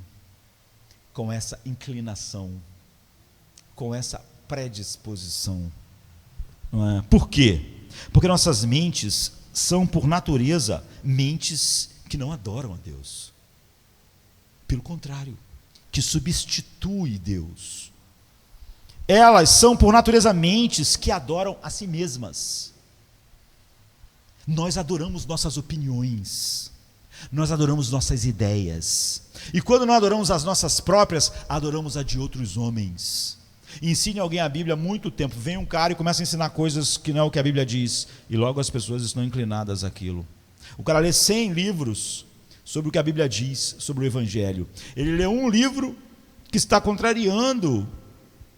com essa inclinação, com essa predisposição, não é? Por quê? Porque nossas mentes são, por natureza, mentes que não adoram a Deus. Pelo contrário, que substitui Deus. Elas são, por natureza, mentes que adoram a si mesmas. Nós adoramos nossas opiniões, nós adoramos nossas ideias, e quando não adoramos as nossas próprias, adoramos a de outros homens. Ensine alguém a Bíblia há muito tempo, vem um cara e começa a ensinar coisas que não é o que a Bíblia diz, e logo as pessoas estão inclinadas àquilo. O cara lê 100 livros sobre o que a Bíblia diz sobre o Evangelho, ele lê um livro que está contrariando,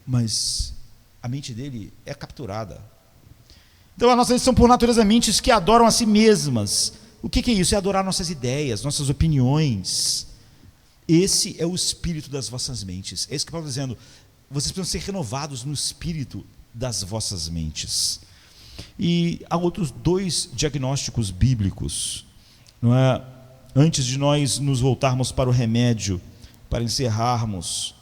mas a mente dele é capturada. Então as nossas são por natureza mentes que adoram a si mesmas. O que é isso? É adorar nossas ideias, nossas opiniões. Esse é o espírito das vossas mentes. É isso que Paulo está dizendo. Vocês precisam ser renovados no espírito das vossas mentes. E há outros 2 diagnósticos bíblicos, não é? Antes de nós nos voltarmos para o remédio, para encerrarmos,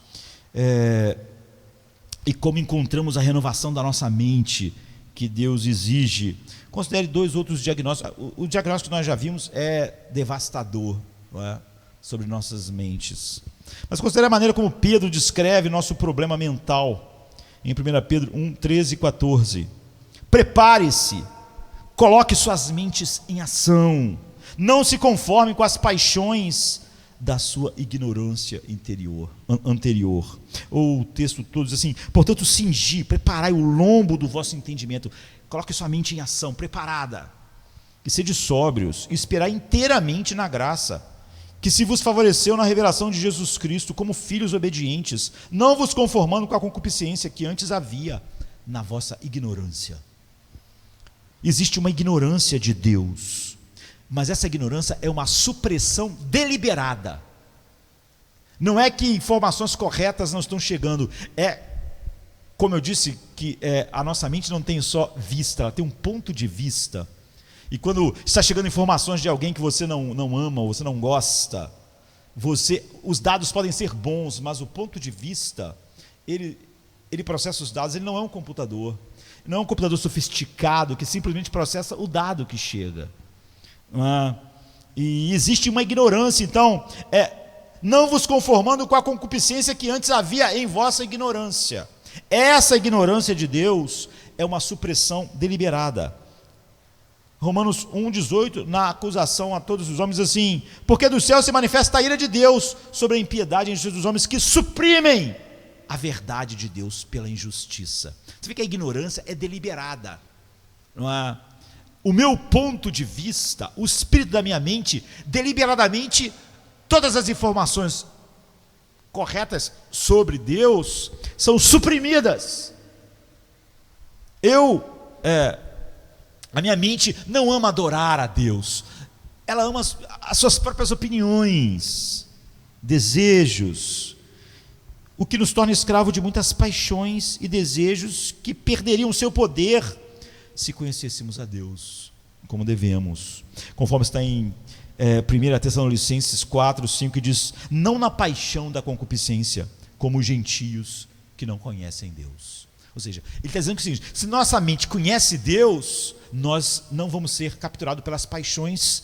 e como encontramos a renovação da nossa mente que Deus exige. Considere 2 outros diagnósticos. O diagnóstico que nós já vimos é devastador, não é? Sobre nossas mentes. Mas considere a maneira como Pedro descreve nosso problema mental em 1 Pedro 1, 13 e 14. Prepare-se, coloque suas mentes em ação, não se conforme com as paixões da sua ignorância anterior. Ou o texto todo diz assim: portanto, cingi, preparai o lombo do vosso entendimento, coloque sua mente em ação, preparada, e sede sóbrios, e esperai inteiramente na graça, que se vos favoreceu na revelação de Jesus Cristo, como filhos obedientes, não vos conformando com a concupiscência que antes havia na vossa ignorância. Existe uma ignorância de Deus, mas essa ignorância é uma supressão deliberada. Não é que informações corretas não estão chegando, como eu disse, que a nossa mente não tem só vista, ela tem um ponto de vista. E quando está chegando informações de alguém que você não ama, ou você não gosta, os dados podem ser bons, mas o ponto de vista, ele processa os dados, ele não é um computador, não é um computador sofisticado que simplesmente processa o dado que chega. E existe uma ignorância, então, não vos conformando com a concupiscência que antes havia em vossa ignorância. Essa ignorância de Deus é uma supressão deliberada. Romanos 1,18, na acusação a todos os homens, assim: porque do céu se manifesta a ira de Deus sobre a impiedade entre os homens que suprimem a verdade de Deus pela injustiça. Você vê que a ignorância é deliberada, não é? O meu ponto de vista, o espírito da minha mente, deliberadamente, todas as informações corretas sobre Deus são suprimidas. A minha mente não ama adorar a Deus, ela ama as suas próprias opiniões, desejos, o que nos torna escravo de muitas paixões e desejos que perderiam seu poder se conhecêssemos a Deus como devemos, conforme está em 1 Tessalonicenses 4, 5, que diz: não na paixão da concupiscência, como os gentios que não conhecem Deus. Ou seja, ele está dizendo que é o seguinte: se nossa mente conhece Deus, nós não vamos ser capturados pelas paixões,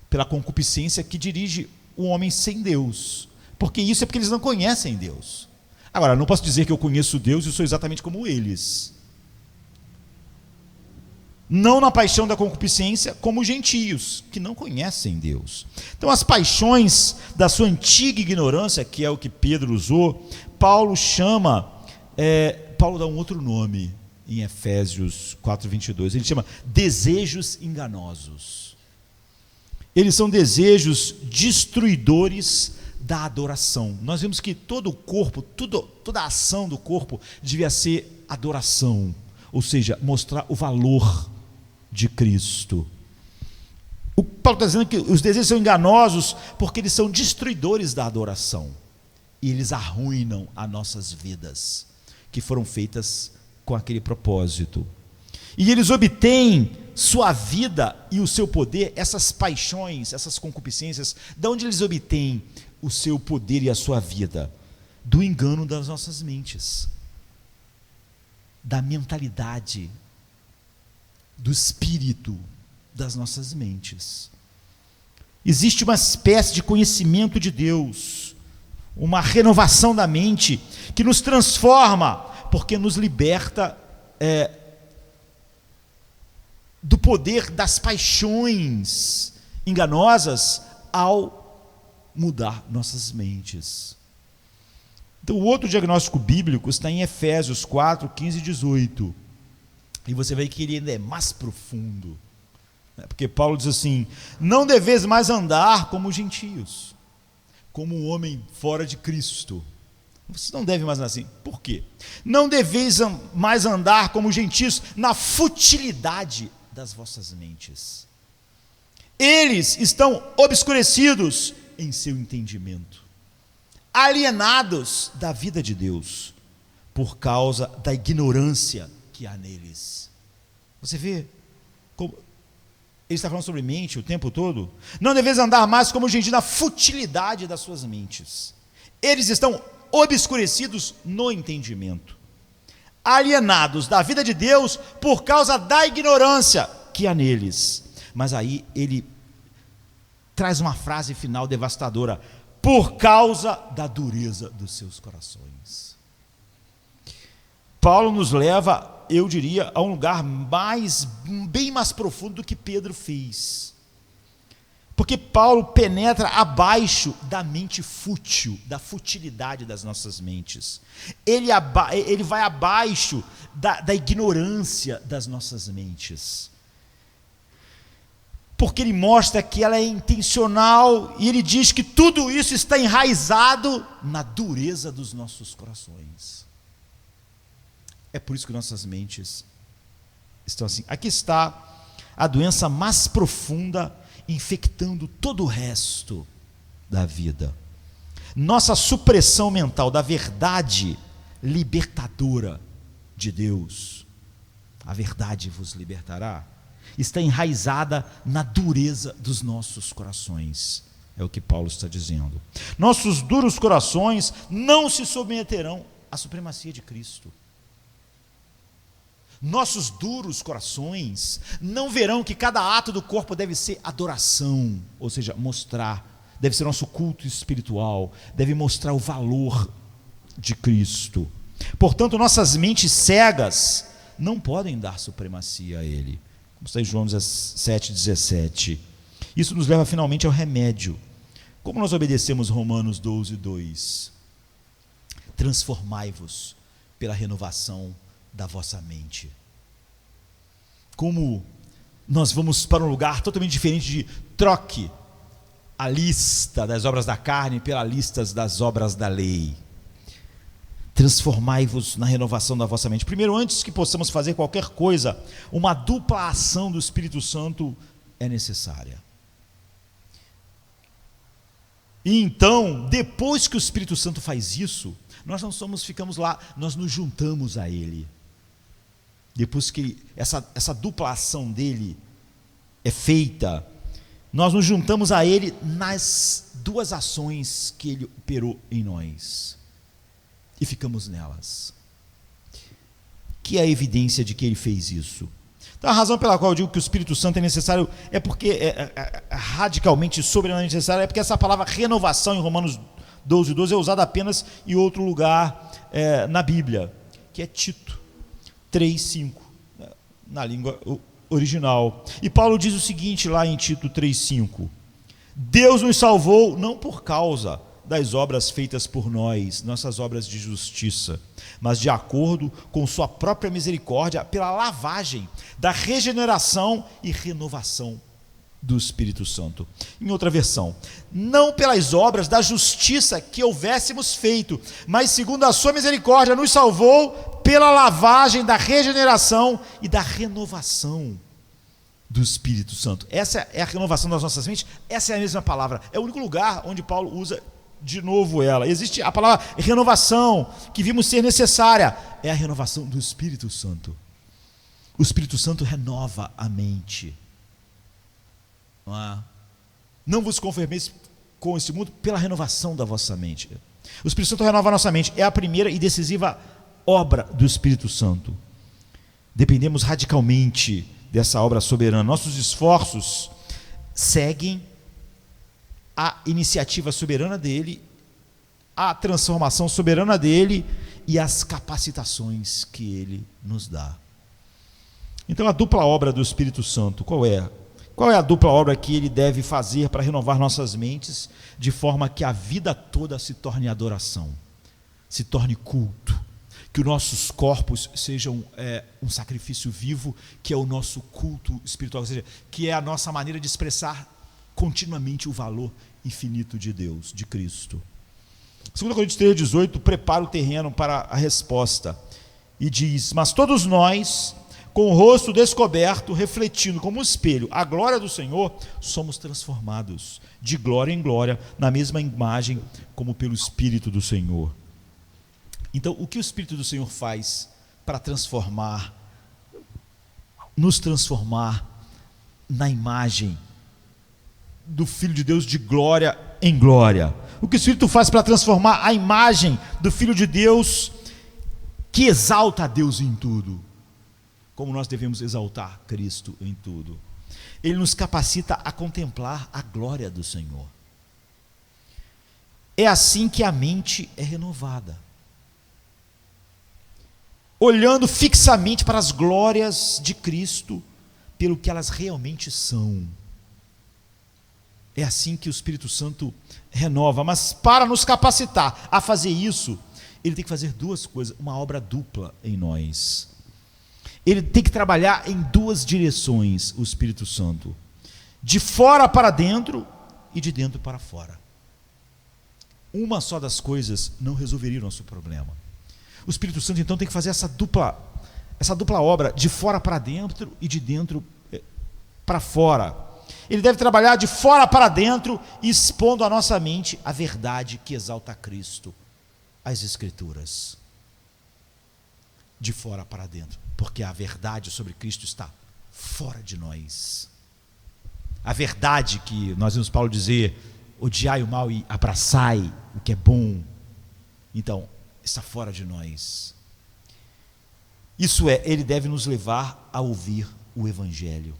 pela concupiscência que dirige o homem sem Deus, porque eles não conhecem Deus. Agora, não posso dizer que eu conheço Deus e sou exatamente como eles. Não na paixão da concupiscência, como os gentios, que não conhecem Deus. Então, as paixões da sua antiga ignorância, que é o que Pedro usou, Paulo dá um outro nome em Efésios 4:22. Ele chama desejos enganosos. Eles são desejos destruidores da adoração. Nós vimos que todo o corpo, toda a ação do corpo devia ser adoração, ou seja, mostrar o valor de Cristo. O Paulo está dizendo que os desejos são enganosos porque eles são destruidores da adoração e eles arruinam as nossas vidas, que foram feitas com aquele propósito. E eles obtêm sua vida e o seu poder, essas paixões, essas concupiscências, de onde eles obtêm o seu poder e a sua vida? Do engano das nossas mentes, da mentalidade, do espírito das nossas mentes. Existe uma espécie de conhecimento de Deus, uma renovação da mente, que nos transforma, porque nos liberta do poder das paixões enganosas ao mudar nossas mentes. Então, o outro diagnóstico bíblico está em Efésios 4, 15 e 18. E você vê que ele ainda é mais profundo. Porque Paulo diz assim: não deveis mais andar como gentios, como um homem fora de Cristo. Você não deve mais andar assim. Por quê? Não deveis mais andar como gentios na futilidade das vossas mentes. Eles estão obscurecidos em seu entendimento, alienados da vida de Deus, por causa da ignorância que há neles. Você vê como ele está falando sobre mente o tempo todo? Não deveis andar mais como gente na futilidade das suas mentes. Eles estão obscurecidos no entendimento, alienados da vida de Deus por causa da ignorância que há neles. Mas aí ele traz uma frase final devastadora: por causa da dureza dos seus corações. Paulo nos leva, eu diria, a um lugar bem mais profundo do que Pedro fez. Porque Paulo penetra abaixo da mente fútil, da futilidade das nossas mentes. Ele vai abaixo da ignorância das nossas mentes. Porque ele mostra que ela é intencional, e ele diz que tudo isso está enraizado na dureza dos nossos corações. É por isso que nossas mentes estão assim. Aqui está a doença mais profunda, infectando todo o resto da vida. Nossa supressão mental da verdade libertadora de Deus, a verdade vos libertará, está enraizada na dureza dos nossos corações. É o que Paulo está dizendo. Nossos duros corações não se submeterão à supremacia de Cristo. Nossos duros corações não verão que cada ato do corpo deve ser adoração, ou seja, mostrar, deve ser nosso culto espiritual, deve mostrar o valor de Cristo. Portanto, nossas mentes cegas não podem dar supremacia a Ele, como está em João 7,17. Isso nos leva finalmente ao remédio. Como nós obedecemos Romanos 12:2? Transformai-vos pela renovação da vossa mente. Como nós vamos para um lugar totalmente diferente de troque a lista das obras da carne pela lista das obras da lei. Transformai-vos na renovação da vossa mente. Primeiro, antes que possamos fazer qualquer coisa, uma dupla ação do Espírito Santo é necessária. E então, depois que o Espírito Santo faz isso, nós não ficamos lá, nós nos juntamos a Ele. Depois que essa dupla ação dele é feita, nós nos juntamos a Ele nas duas ações que Ele operou em nós, e ficamos nelas, que é a evidência de que Ele fez isso. Então, a razão pela qual eu digo que o Espírito Santo é necessário é porque é radicalmente, sobrenaturalmente necessário, é porque essa palavra renovação em Romanos 12:12 é usada apenas em outro lugar na Bíblia, que é Tito 3:5, na língua original. E Paulo diz o seguinte lá em Tito 3:5: Deus nos salvou não por causa das obras feitas por nós, nossas obras de justiça, mas de acordo com sua própria misericórdia, pela lavagem da regeneração e renovação do Espírito Santo. Em outra versão, não pelas obras da justiça que houvéssemos feito, mas segundo a sua misericórdia nos salvou pela lavagem da regeneração e da renovação do Espírito Santo. Essa é a renovação das nossas mentes, essa é a mesma palavra, é o único lugar onde Paulo usa de novo ela. Existe a palavra renovação, que vimos ser necessária, é a renovação do Espírito Santo. O Espírito Santo renova a mente. Não vos conformeis com este mundo, pela renovação da vossa mente. O Espírito Santo renova a nossa mente, é a primeira e decisiva obra do Espírito Santo. Dependemos radicalmente dessa obra soberana. Nossos esforços seguem a iniciativa soberana dele, a transformação soberana dele e as capacitações que ele nos dá. Então, a dupla obra do Espírito Santo, qual é? Qual é a dupla obra que ele deve fazer para renovar nossas mentes, de forma que a vida toda se torne adoração, se torne culto, que os nossos corpos sejam um sacrifício vivo, que é o nosso culto espiritual, ou seja, que é a nossa maneira de expressar continuamente o valor infinito de Deus, de Cristo. 2 Coríntios 3,18 prepara o terreno para a resposta e diz: mas todos nós, com o rosto descoberto, refletindo como um espelho a glória do Senhor, somos transformados de glória em glória, na mesma imagem como pelo Espírito do Senhor. Então, o que o Espírito do Senhor faz para nos transformar na imagem do Filho de Deus de glória em glória? O que o Espírito faz para transformar a imagem do Filho de Deus que exalta a Deus em tudo, como nós devemos exaltar Cristo em tudo? Ele nos capacita a contemplar a glória do Senhor. É assim que a mente é renovada, olhando fixamente para as glórias de Cristo, pelo que elas realmente são. É assim que o Espírito Santo renova. Mas para nos capacitar a fazer isso, ele tem que fazer duas coisas, uma obra dupla em nós. Ele tem que trabalhar em duas direções, o Espírito Santo: de fora para dentro e de dentro para fora. Uma só das coisas não resolveria o nosso problema. O Espírito Santo então tem que fazer essa dupla obra, de fora para dentro e de dentro para fora. Ele deve trabalhar de fora para dentro, expondo à nossa mente a verdade que exalta Cristo, as Escrituras. De fora para dentro, porque a verdade sobre Cristo está fora de nós. A verdade que nós vimos Paulo dizer: odiai o mal e abraçai o que é bom, então está fora de nós. Isso é, ele deve nos levar a ouvir o Evangelho.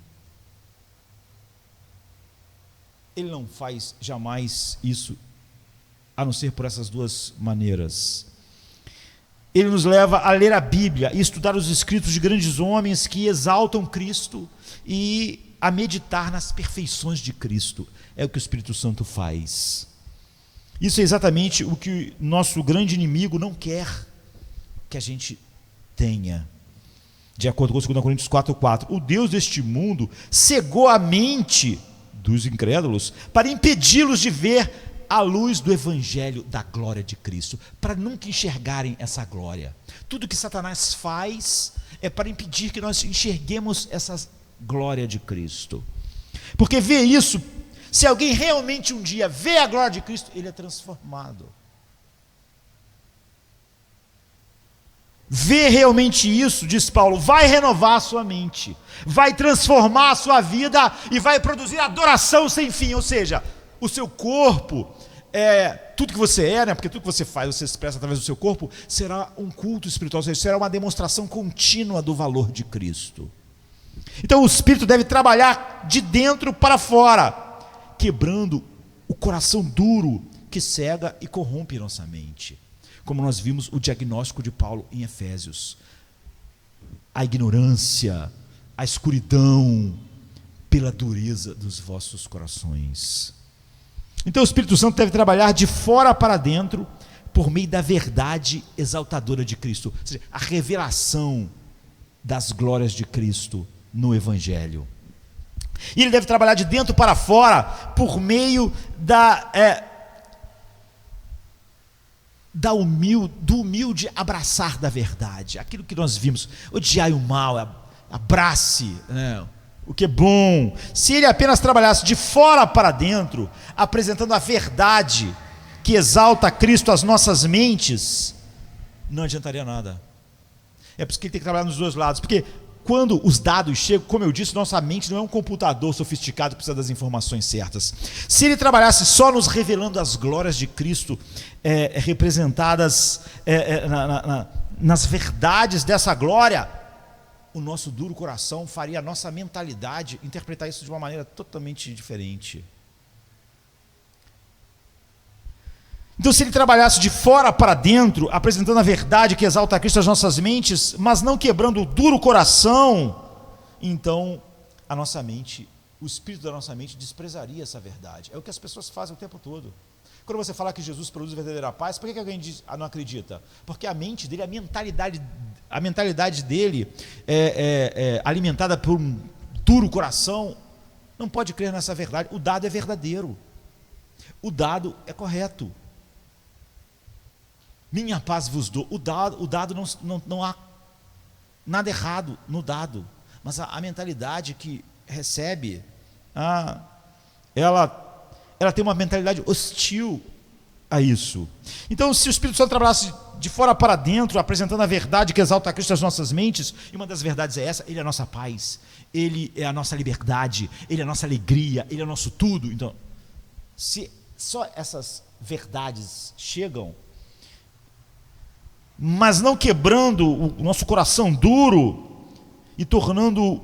Ele não faz jamais isso, a não ser por essas duas maneiras. Ele nos leva a ler a Bíblia e estudar os escritos de grandes homens que exaltam Cristo e a meditar nas perfeições de Cristo. É o que o Espírito Santo faz. Isso é exatamente o que nosso grande inimigo não quer que a gente tenha. De acordo com 2 Coríntios 4,4, o Deus deste mundo cegou a mente dos incrédulos para impedi-los de ver a luz do Evangelho da glória de Cristo, para nunca enxergarem essa glória. Tudo que Satanás faz é para impedir que nós enxerguemos essa glória de Cristo. Porque ver isso, se alguém realmente um dia vê a glória de Cristo, ele é transformado. Ver realmente isso, diz Paulo, vai renovar a sua mente, vai transformar a sua vida e vai produzir adoração sem fim. Ou seja, o seu corpo, tudo que você é, né? Porque tudo que você faz, você expressa através do seu corpo, será um culto espiritual, ou seja, será uma demonstração contínua do valor de Cristo. Então o Espírito deve trabalhar de dentro para fora, quebrando o coração duro que cega e corrompe nossa mente. Como nós vimos o diagnóstico de Paulo em Efésios: a ignorância, a escuridão, pela dureza dos vossos corações. Então o Espírito Santo deve trabalhar de fora para dentro por meio da verdade exaltadora de Cristo, ou seja, a revelação das glórias de Cristo no Evangelho. E ele deve trabalhar de dentro para fora por meio do humilde abraçar da verdade, aquilo que nós vimos, odiai o mal, abrace, né, o que é bom. Se ele apenas trabalhasse de fora para dentro, apresentando a verdade que exalta Cristo às nossas mentes, não adiantaria nada. É por isso que ele tem que trabalhar nos dois lados, porque quando os dados chegam, como eu disse, nossa mente não é um computador sofisticado que precisa das informações certas. Se ele trabalhasse só nos revelando as glórias de Cristo, representadas nas verdades dessa glória, o nosso duro coração faria a nossa mentalidade interpretar isso de uma maneira totalmente diferente. Então, se ele trabalhasse de fora para dentro, apresentando a verdade que exalta a Cristo às nossas mentes, mas não quebrando o duro coração, então a nossa mente, o espírito da nossa mente desprezaria essa verdade. É o que as pessoas fazem o tempo todo. Quando você fala que Jesus produz verdadeira paz, por que alguém não acredita? Porque a mente dele, a mentalidade dele alimentada por um duro coração, não pode crer nessa verdade. O dado é verdadeiro, o dado é correto. Minha paz vos dou. O dado não há nada errado no dado, mas a mentalidade que recebe, ela tem uma mentalidade hostil a isso. Então, se o Espírito Santo trabalhasse de fora para dentro, apresentando a verdade que exalta a Cristo às nossas mentes, e uma das verdades é essa: ele é a nossa paz, ele é a nossa liberdade, ele é a nossa alegria, ele é o nosso tudo. Então, se só essas verdades chegam, mas não quebrando o nosso coração duro e tornando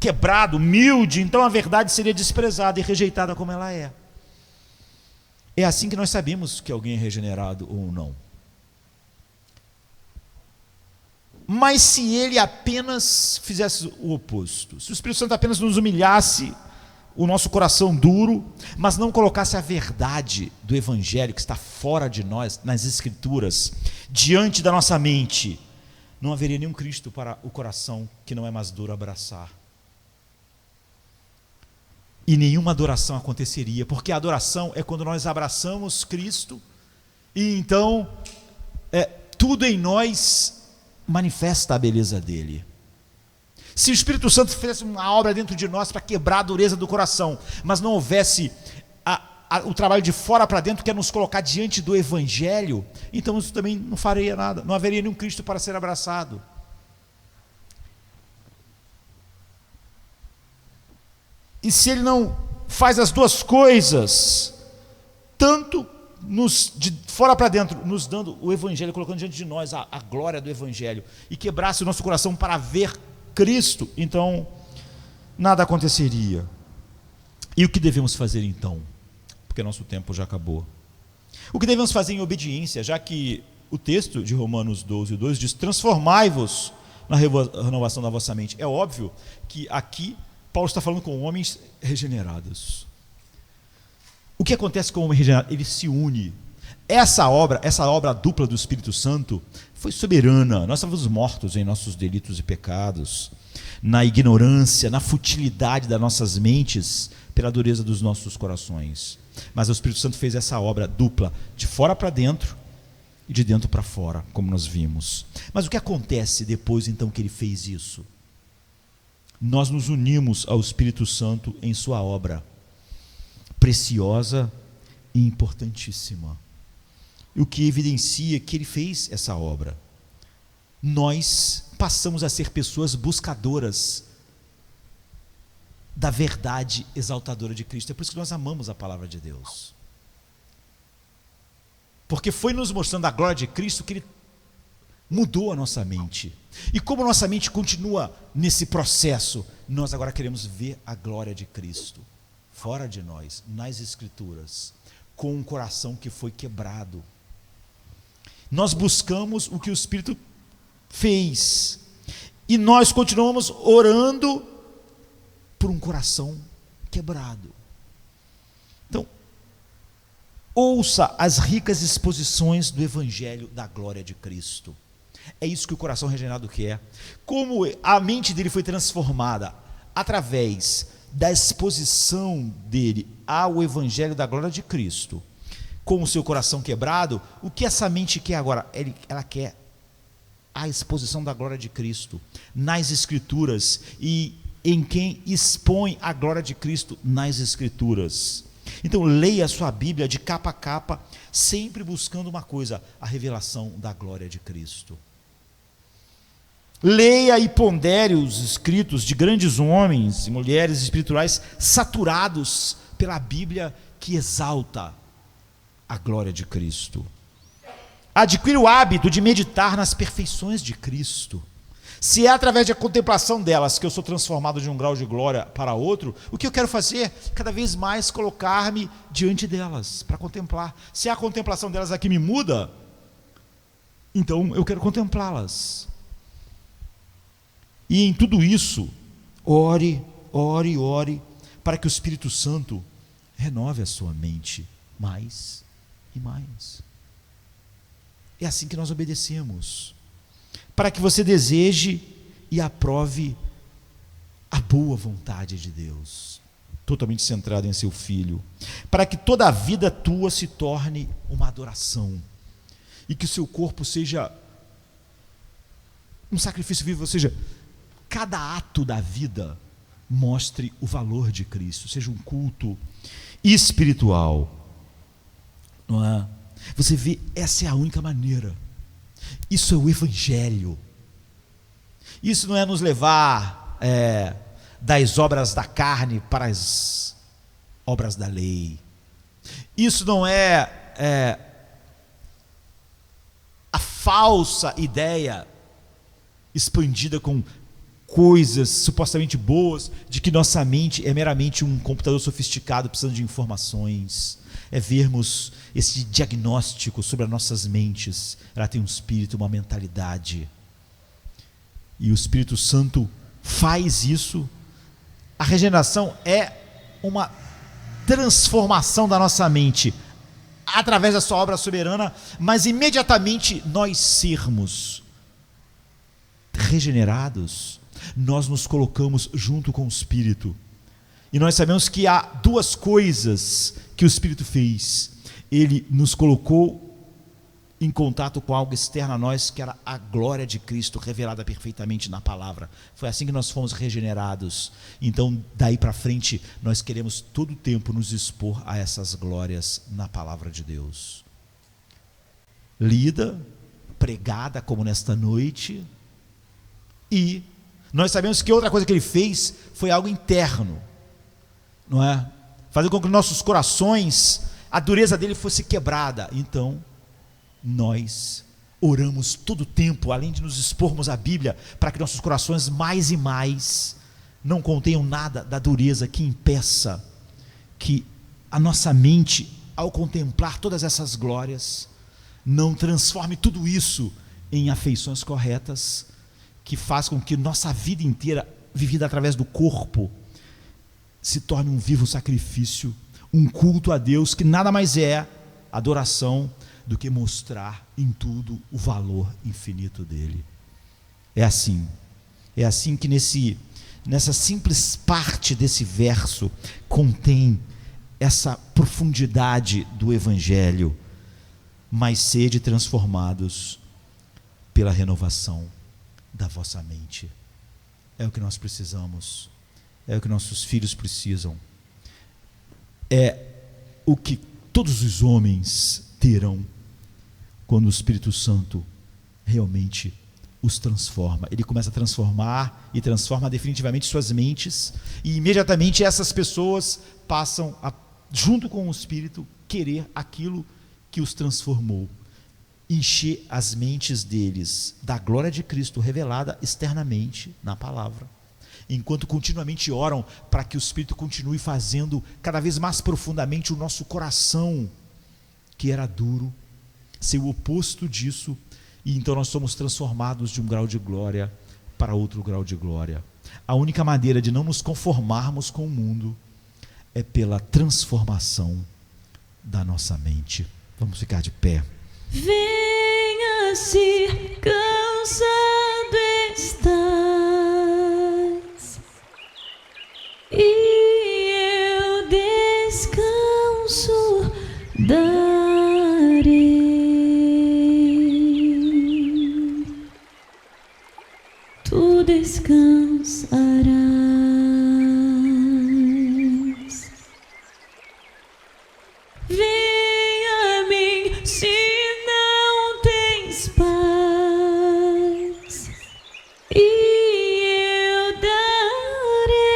quebrado, humilde, então a verdade seria desprezada e rejeitada como ela é. É assim que nós sabemos que alguém é regenerado ou não. Mas se ele apenas fizesse o oposto, se o Espírito Santo apenas nos humilhasse o nosso coração duro, mas não colocasse a verdade do Evangelho que está fora de nós, nas Escrituras, diante da nossa mente, não haveria nenhum Cristo para o coração que não é mais duro abraçar. E nenhuma adoração aconteceria, porque a adoração é quando nós abraçamos Cristo, e então tudo em nós manifesta a beleza dele. Se o Espírito Santo fizesse uma obra dentro de nós para quebrar a dureza do coração, mas não houvesse o trabalho de fora para dentro, que é nos colocar diante do Evangelho, então isso também não faria nada, não haveria nenhum Cristo para ser abraçado. E se ele não faz as duas coisas, tanto de fora para dentro, nos dando o Evangelho, colocando diante de nós a glória do Evangelho, e quebrasse o nosso coração para ver Cristo, então nada aconteceria. E o que devemos fazer então? Porque nosso tempo já acabou. O que devemos fazer em obediência, já que o texto de Romanos 12:2 diz: transformai-vos na renovação da vossa mente. É óbvio que aqui Paulo está falando com homens regenerados. O que acontece com o homem regenerado? Ele se une. Essa obra dupla do Espírito Santo foi soberana. Nós estávamos mortos em nossos delitos e pecados, na ignorância, na futilidade das nossas mentes, pela dureza dos nossos corações. Mas o Espírito Santo fez essa obra dupla, de fora para dentro e de dentro para fora, como nós vimos. Mas o que acontece depois então que ele fez isso? Nós nos unimos ao Espírito Santo em sua obra preciosa e importantíssima, o que evidencia que ele fez essa obra. Nós passamos a ser pessoas buscadoras da verdade exaltadora de Cristo. É por isso que nós amamos a palavra de Deus, porque foi nos mostrando a glória de Cristo que ele mudou a nossa mente. E como nossa mente continua nesse processo, nós agora queremos ver a glória de Cristo fora de nós, nas Escrituras, com um coração que foi quebrado. Nós buscamos o que o Espírito fez, e nós continuamos orando por um coração quebrado. Então, ouça as ricas exposições do Evangelho da glória de Cristo. É isso que o coração regenerado quer. Como a mente dele foi transformada através da exposição dele ao Evangelho da glória de Cristo, com o seu coração quebrado, o que essa mente quer agora? Ela quer a exposição da glória de Cristo nas Escrituras, e em quem expõe a glória de Cristo nas Escrituras. Então leia a sua Bíblia de capa a capa, sempre buscando uma coisa: a revelação da glória de Cristo. Leia e pondere os escritos de grandes homens e mulheres espirituais saturados pela Bíblia, que exalta a glória de Cristo. Adquira o hábito de meditar nas perfeições de Cristo. Se é através da contemplação delas que eu sou transformado de um grau de glória para outro, o que eu quero fazer? Cada vez mais colocar-me diante delas, para contemplar. Se a contemplação delas aqui me muda, então eu quero contemplá-las. E em tudo isso, ore, ore, ore, para que o Espírito Santo renove a sua mente mais e mais. É assim que nós obedecemos, para que você deseje e aprove a boa vontade de Deus, totalmente centrado em seu Filho, para que toda a vida tua se torne uma adoração, e que o seu corpo seja um sacrifício vivo, ou seja, cada ato da vida mostre o valor de Cristo, seja um culto espiritual, não é? Você vê, essa é a única maneira. Isso é o Evangelho. Isso não é nos levar das obras da carne para as obras da lei. Isso não é a falsa ideia expandida com coisas supostamente boas, de que nossa mente é meramente um computador sofisticado precisando de informações. É vermos esse diagnóstico sobre as nossas mentes. Ela tem um espírito, uma mentalidade, e o Espírito Santo faz isso. A regeneração é uma transformação da nossa mente através da sua obra soberana, mas imediatamente nós sermos regenerados, nós nos colocamos junto com o Espírito, e nós sabemos que há duas coisas que o Espírito fez. Ele nos colocou em contato com algo externo a nós, que era a glória de Cristo revelada perfeitamente na palavra. Foi assim que nós fomos regenerados. Então daí para frente nós queremos todo o tempo nos expor a essas glórias na palavra de Deus, lida, pregada como nesta noite. E nós sabemos que outra coisa que ele fez foi algo interno, não é? Fazer com que nossos corações, a dureza dele fosse quebrada. Então nós oramos todo o tempo, além de nos expormos à Bíblia, para que nossos corações mais e mais não contenham nada da dureza que impeça que a nossa mente, ao contemplar todas essas glórias, não transforme tudo isso em afeições corretas, que faz com que nossa vida inteira, vivida através do corpo, se torne um vivo sacrifício, um culto a Deus, que nada mais é adoração do que mostrar em tudo o valor infinito dele. É assim que nessa simples parte desse verso contém essa profundidade do Evangelho. Mas sede transformados pela renovação da vossa mente. É o que nós precisamos, é o que nossos filhos precisam, é o que todos os homens terão quando o Espírito Santo realmente os transforma. Ele começa a transformar e transforma definitivamente suas mentes, e imediatamente essas pessoas passam a, junto com o Espírito, querer aquilo que os transformou, encher as mentes deles da glória de Cristo revelada externamente na palavra, enquanto continuamente oram para que o Espírito continue fazendo cada vez mais profundamente o nosso coração, que era duro, ser o oposto disso, e então nós somos transformados de um grau de glória para outro grau de glória. A única maneira de não nos conformarmos com o mundo é pela transformação da nossa mente. Vamos ficar de pé. Venha, se cansado estás, e eu descanso darei. Tu descansarás. Venha a mim se não tens paz, e eu darei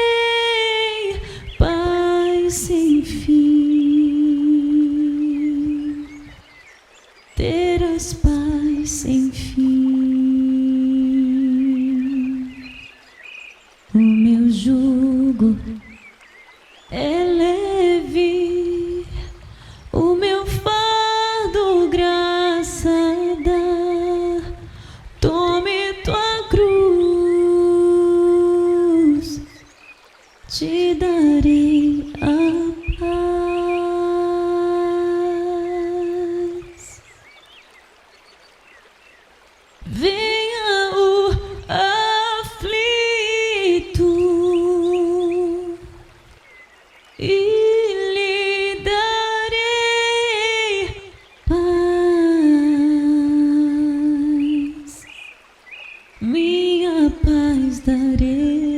paz sem fim. Terás paz sem fim. O meu jugo é leve, o meu fardo graça dá. Tome tua cruz, te darei a paz. Venha o aflito e lhe darei paz, minha paz darei.